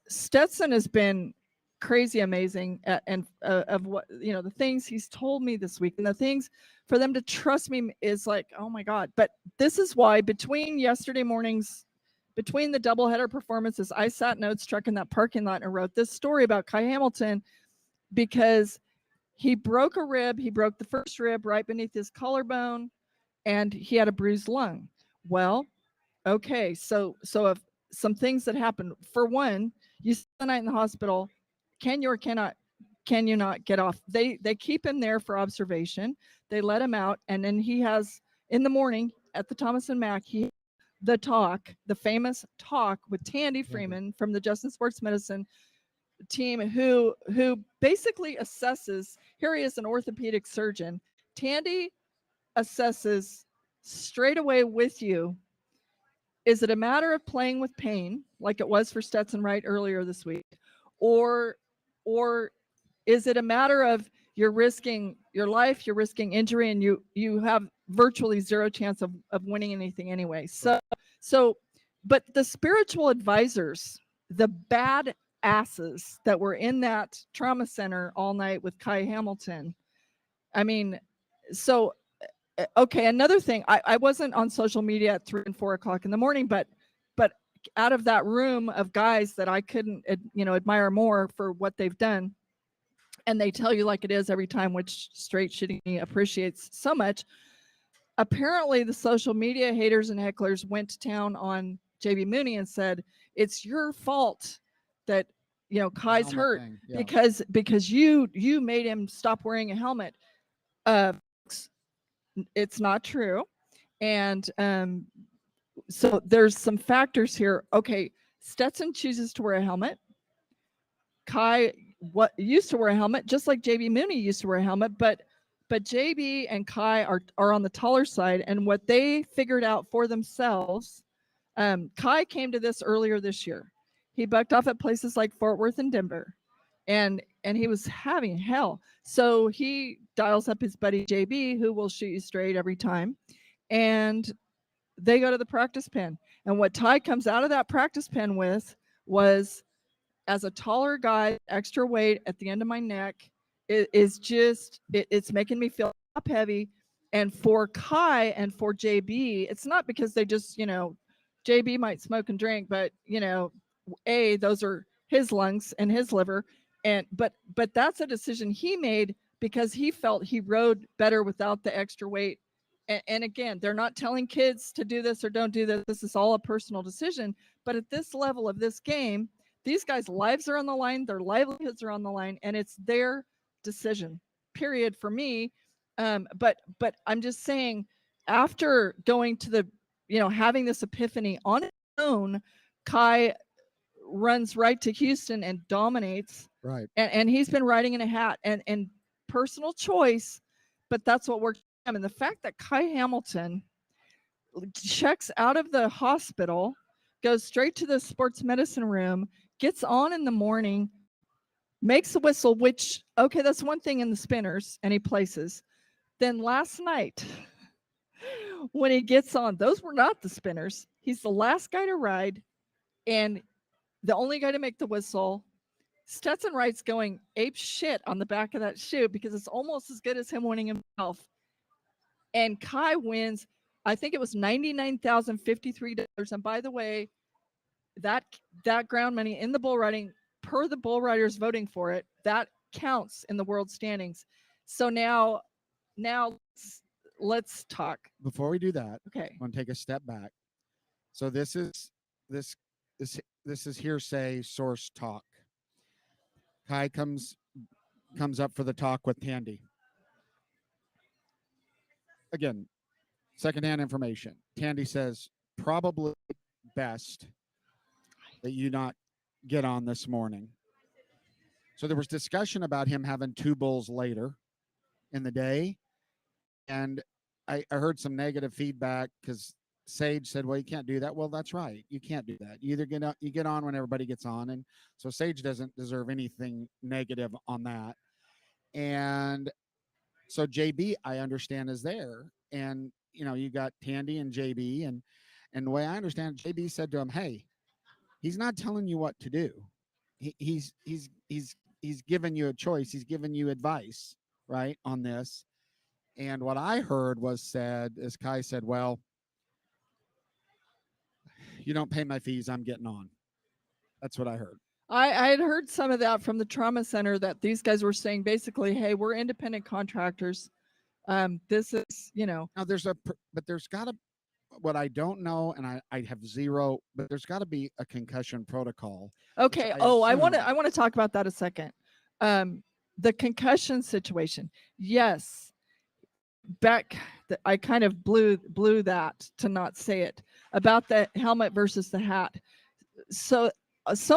Speaker 1: Stetson has been crazy amazing and of what, the things he's told me this week, and the things for them to trust me is like, oh my God. But this is why between the doubleheader performances, I sat in Oats truck in that parking lot and wrote this story about Kai Hamilton, because he broke a rib. He broke the first rib right beneath his collarbone, and he had a bruised lung. Well, okay, so if some things that happened, for one, you spend the night in the hospital, can you not get off? They keep him there for observation. They let him out, and then he has, in the morning at the Thomas and Mack, the famous talk with Tandy Freeman from the Justin Sports Medicine team, who basically assesses. Here he is, an orthopedic surgeon. Tandy assesses straight away with you, is it a matter of playing with pain like it was for Stetson Wright earlier this week, or is it a matter of you're risking your life, you're risking injury, and you have virtually zero chance of winning anything anyway? So but the spiritual advisors, the bad asses that were in that trauma center all night with Kai Hamilton, I mean, so okay, another thing, I wasn't on social media at 3 and 4 o'clock in the morning, but out of that room of guys that I couldn't admire more for what they've done, and they tell you like it is every time, which straight shitting appreciates so much. Apparently the social media haters and hecklers went to town on JB Mooney and said, it's your fault that Kai's hurt because you made him stop wearing a helmet. It's not true. And so there's some factors here. Okay, Stetson chooses to wear a helmet. Kai used to wear a helmet, just like JB Mooney used to wear a helmet, but JB and Kai are on the taller side, and what they figured out for themselves. Kai came to this earlier this year. He bucked off at places like Fort Worth and Denver, and he was having hell. So he dials up his buddy JB, who will shoot you straight every time, and they go to the practice pen. And what Ty comes out of that practice pen with was, as a taller guy, extra weight at the end of my neck, it's making me feel top heavy. And for Kai and for JB, it's not because they just, JB might smoke and drink, but those are his lungs and his liver. But that's a decision he made because he felt he rode better without the extra weight. And again, they're not telling kids to do this or don't do this. This is all a personal decision. But at this level of this game, these guys' lives are on the line, their livelihoods are on the line, and it's their decision, period, for me. But I'm just saying, after going to the, having this epiphany on its own, Kai runs right to Houston and dominates.
Speaker 2: Right.
Speaker 1: And he's been riding in a hat and personal choice, but that's what worked for him. And the fact that Kai Hamilton checks out of the hospital, goes straight to the sports medicine room, gets on in the morning, makes a whistle, which, okay, that's one thing in the spinners, and he places. Then last night, when he gets on, those were not the spinners. He's the last guy to ride and the only guy to make the whistle. Stetson Wright's going ape shit on the back of that chute because it's almost as good as him winning himself. And Kai wins. I think it was $99,053. And by the way, that ground money in the bull riding, per the bull riders voting for it, that counts in the world standings. So now let's talk.
Speaker 2: Before we do that,
Speaker 1: Okay.
Speaker 2: I'm going to take a step back. So this is this this is hearsay source talk. Kai comes up for the talk with Tandy. Again, secondhand information. Tandy says probably best that you not get on this morning. So there was discussion about him having 2 bulls later in the day, and I heard some negative feedback because Sage said, "Well, you can't do that." Well, that's right. You can't do that. You either get on when everybody gets on, and so Sage doesn't deserve anything negative on that. And so JB, I understand, is there, and you got Tandy and JB, and the way I understand it, JB said to him, "Hey, he's not telling you what to do. He's giving you a choice. He's giving you advice, right, on this." And what I heard was said, as Kai said, "Well, you don't pay my fees, I'm getting on." That's what I heard.
Speaker 1: I had heard some of that from the trauma center, that these guys were saying basically, hey, we're independent contractors. This is,
Speaker 2: Now there's got to, what I don't know, and I have zero, but there's got to be a concussion protocol.
Speaker 1: okay. I want to talk about that a second. The concussion situation. Yes. Beck, I kind of blew that to not say it about the helmet versus the hat. So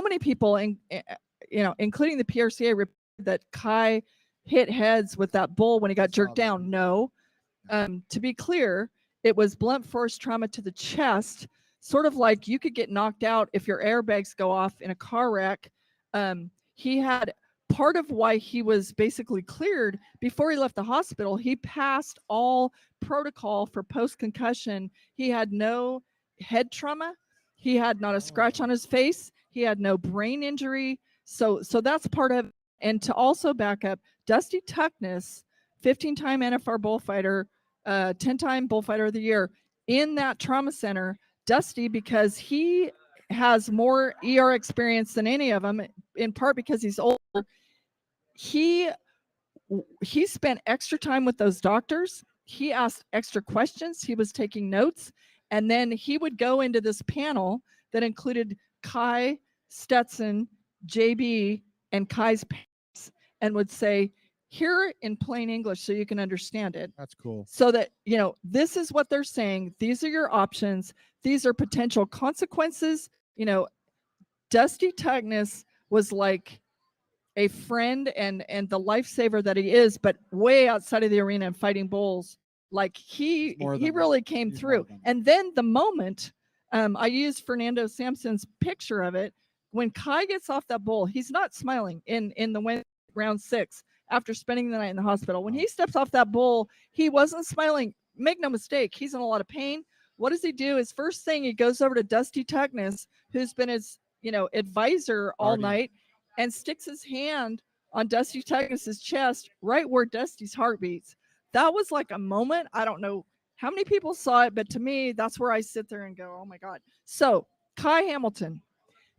Speaker 1: many people, including the PRCA, reported that Kai hit heads with that bull when he got jerked down. No, to be clear, it was blunt force trauma to the chest, sort of like you could get knocked out if your airbags go off in a car wreck. He had part of why he was basically cleared before he left the hospital. He passed all protocol for post-concussion. He had no head trauma. He had not a scratch on his face. He had no brain injury. So that's part of, and to also back up, Dusty Tuckness, 15-time NFR bullfighter, 10-time bullfighter of the year, in that trauma center. Dusty, because he has more ER experience than any of them, in part because he's older, he spent extra time with those doctors. He asked extra questions. He was taking notes. And then he would go into this panel that included Kai, Stetson, JB, and Kai's parents, and would say, here in plain English so you can understand it.
Speaker 2: That's cool.
Speaker 1: So that, this is what they're saying. These are your options. These are potential consequences. Dusty Tuckness was like a friend and the lifesaver that he is, but way outside of the arena and fighting bulls. Like he really came through. And then the moment, I used Fernando Sampson's picture of it, when Kai gets off that bull, he's not smiling in the round 6 after spending the night in the hospital. When he steps off that bull, he wasn't smiling. Make no mistake, he's in a lot of pain. What does he do? His first thing, he goes over to Dusty Tuckness, who's been his advisor all night, and sticks his hand on Dusty Tuckness's chest, right where Dusty's heart beats. That was like a moment. I don't know how many people saw it, but to me, that's where I sit there and go, oh my God. So Kai Hamilton,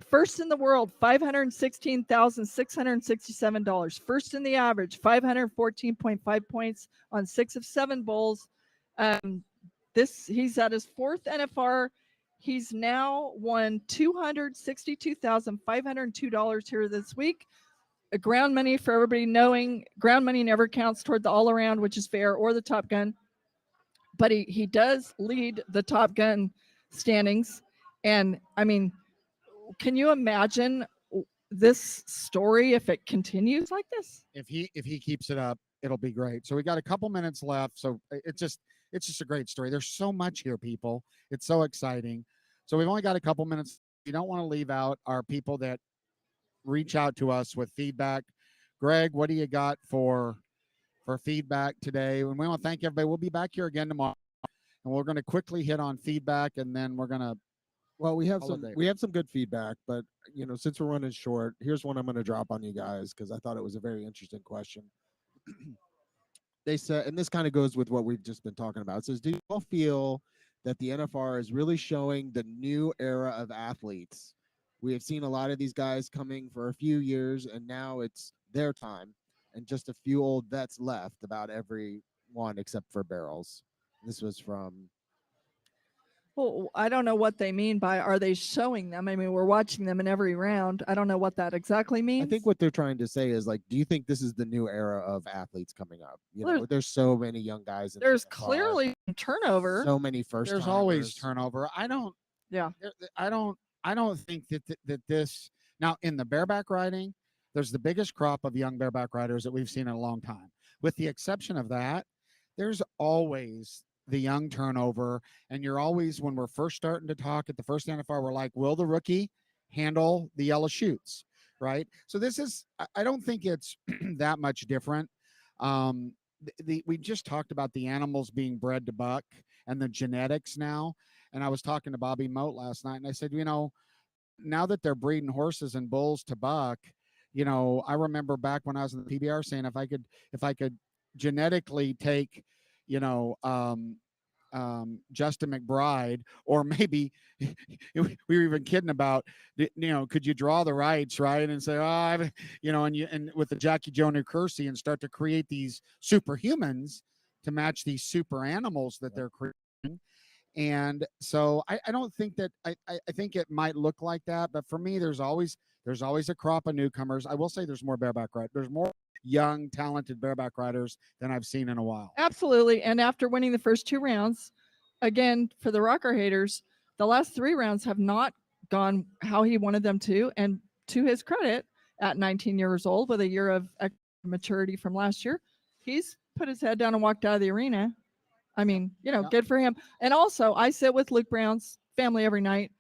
Speaker 1: first in the world, $516,667. First in the average, 514.5 points on 6 of 7 bulls. He's at his 4th NFR. He's now won $262,502 here this week. A ground money, for everybody knowing, ground money never counts toward the all around, which is fair, or the Top Gun. But he does lead the Top Gun standings. And I mean, can you imagine this story if it continues like this?
Speaker 2: If he keeps it up, it'll be great. So we got a couple minutes left. So it's just a great story. There's so much here, people. It's so exciting. So we've only got a couple minutes. You don't want to leave out our people that reach out to us with feedback. Greg, what do you got for feedback today? And we want to thank everybody. We'll be back here again tomorrow, and we're going to quickly hit on feedback, and then we're going to.
Speaker 3: Well, we have some good feedback, but since we're running short, here's one I'm going to drop on you guys because I thought it was a very interesting question. They said, and this kind of goes with what we've just been talking about. It says, do you all feel that the NFR is really showing the new era of athletes? We have seen a lot of these guys coming for a few years, and now it's their time, and just a few old vets left, about every one except for Barrels. This was from.
Speaker 1: Well, I don't know what they mean by are they showing them? I mean, we're watching them in every round. I don't know what that exactly means.
Speaker 3: I think what they're trying to say is like, do you think this is the new era of athletes coming up? You
Speaker 1: Well,
Speaker 3: know, there's so many young guys in the
Speaker 1: there's
Speaker 3: NFR,
Speaker 1: clearly turnover.
Speaker 3: so many first.
Speaker 2: There's always turnover. I don't.
Speaker 1: Yeah.
Speaker 2: I don't. I don't think that this now in the bareback riding, there's the biggest crop of young bareback riders that we've seen in a long time. With the exception of that, there's always the young turnover, and you're always when we're first starting to talk at the first NFR, we're like, will the rookie handle the yellow shoots? Right. So this is. I don't think it's that much different. Um, we just talked about the animals being bred to buck and the genetics now. And I was talking to Bobby Moat last night, and I said, now that they're breeding horses and bulls to buck, I remember back when I was in the PBR saying if I could genetically take, you know, Justin McBride, or maybe we were even kidding about, could you draw the rights, right? And say, and with the Jackie Jonah Kersey and start to create these superhumans to match these super animals that they're creating. And so I don't think that I think it might look like that, but for me, there's always a crop of newcomers. I will say there's more bareback riders. There's more young, talented bareback riders than I've seen in a while.
Speaker 1: Absolutely. And after winning the first 2 rounds, again, for the rocker haters, the last 3 rounds have not gone how he wanted them to. And to his credit, at 19 years old with a year of maturity from last year, he's put his head down and walked out of the arena. I mean, good for him. And also, I sit with Luke Brown's family every night.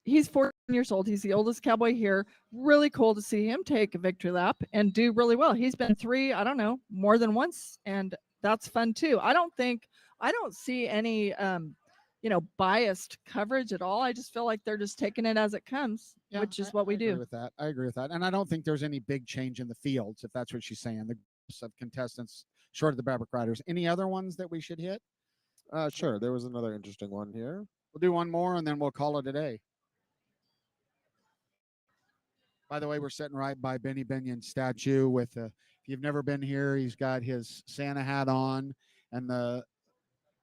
Speaker 1: He's 14 years old. He's the oldest cowboy here. Really cool to see him take a victory lap and do really well. He's been 3, I don't know, more than once, and that's fun too. I don't see any biased coverage at all. I just feel like they're just taking it as it comes, which is what we do.
Speaker 2: I agree with that. And I don't think there's any big change in the fields, if that's what she's saying. The groups of contestants short of the bareback riders. Any other ones that we should hit?
Speaker 3: Sure. There was another interesting one here.
Speaker 2: We'll do one more and then we'll call it a day. By the way, we're sitting right by Benny Binion's statue with if you've never been here, he's got his Santa hat on and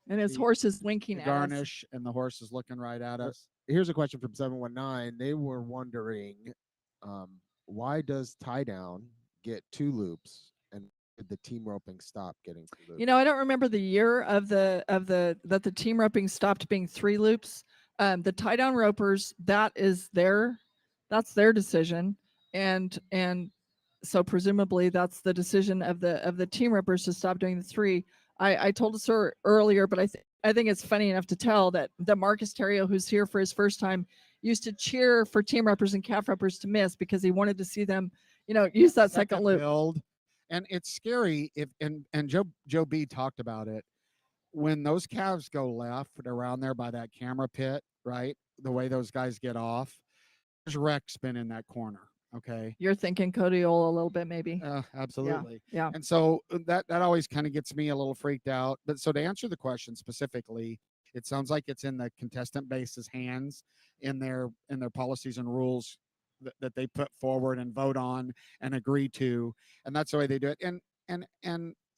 Speaker 1: his horse is winking at
Speaker 2: garnish, and the horse is looking right at us.
Speaker 3: Here's a question from 719. They were wondering, why does tie down get 2 loops and did the team roping stop getting 2 loops?
Speaker 1: I don't remember the year of that the team roping stopped being 3 loops. The tie down ropers, that's their decision, and so presumably that's the decision of the team ropers to stop doing the 3. I told us earlier, but I think it's funny enough to tell that Marcus Terrio, who's here for his first time, used to cheer for team ropers and calf ropers to miss because he wanted to see them, use that second loop.
Speaker 2: Build. And it's scary and Joe B talked about it. When those calves go left around there by that camera pit, right? The way those guys get off, there's wrecks been in that corner. Okay.
Speaker 1: You're thinking Codiola a little bit, maybe.
Speaker 2: Absolutely.
Speaker 1: Yeah.
Speaker 2: And so that always kind of gets me a little freaked out. But so to answer the question specifically, it sounds like it's in the contestant base's hands in their policies and rules that they put forward and vote on and agree to. And that's the way they do it. And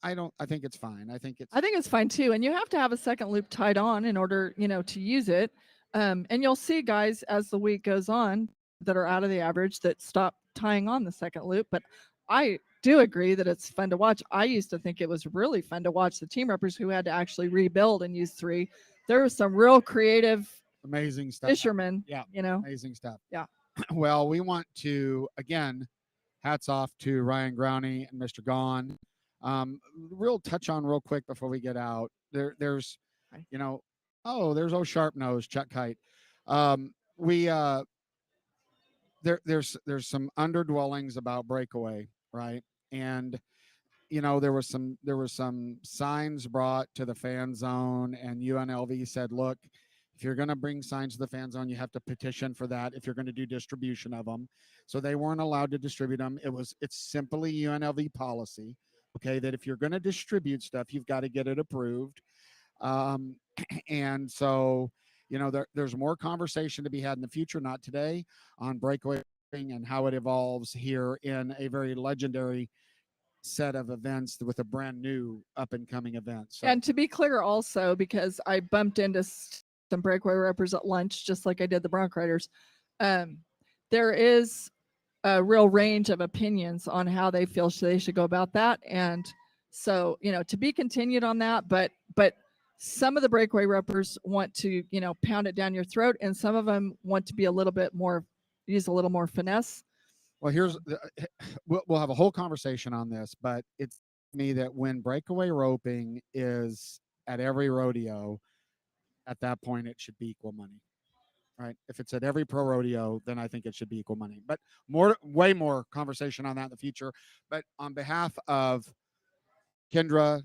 Speaker 2: I think it's fine. I think it's
Speaker 1: fine too. And you have to have a second loop tied on in order, to use it. And you'll see guys as the week goes on that are out of the average that stop tying on the second loop. But I do agree that it's fun to watch. I used to think it was really fun to watch the team reppers who had to actually rebuild and use 3. There was some real creative,
Speaker 2: amazing stuff.
Speaker 1: Fishermen.
Speaker 2: Yeah. Amazing stuff.
Speaker 1: Yeah.
Speaker 2: Well, we want to, again, hats off to Ryan Growney and Mr. Gone. Real touch on real quick before we get out. There's, there's Sharp Nose, Chuck Kite. There's some underdwellings about breakaway, right? And there was some signs brought to the fan zone, and UNLV said, look, if you're going to bring signs to the fan zone, you have to petition for that if you're going to do distribution of them. So they weren't allowed to distribute them. It's simply UNLV policy, okay, that if you're going to distribute stuff, you've got to get it approved. And so there's more conversation to be had in the future, not today, on breakaway and how it evolves here in a very legendary set of events with a brand new up and coming event. So
Speaker 1: And to be clear, also, because I bumped into some breakaway ropers at lunch, just like I did the Bronc Riders, there is a real range of opinions on how they feel they should go about that. And so, to be continued on that, but some of the breakaway ropers want to, pound it down your throat, and some of them want to be a little bit more, use a little more finesse.
Speaker 2: well, here's we'll have a whole conversation on this, but it's me that when breakaway roping is at every rodeo, at that point it should be equal money. Right? If it's at every pro rodeo, then I think it should be equal money. But way more conversation on that in the future. But on behalf of Kendra,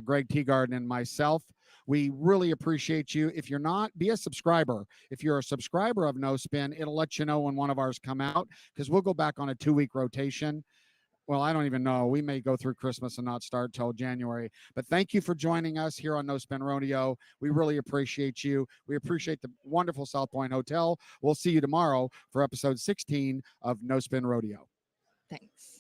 Speaker 2: Greg Teagarden, and myself, we really appreciate you. If you're not, be a subscriber. If you're a subscriber of No Spin, it'll let you know when one of ours come out, because we'll go back on a 2-week rotation. Well, I don't even know. We may go through Christmas and not start till January. But thank you for joining us here on No Spin Rodeo. We really appreciate you. We appreciate the wonderful Southpoint Hotel. We'll see you tomorrow for episode 16 of No Spin Rodeo.
Speaker 1: Thanks.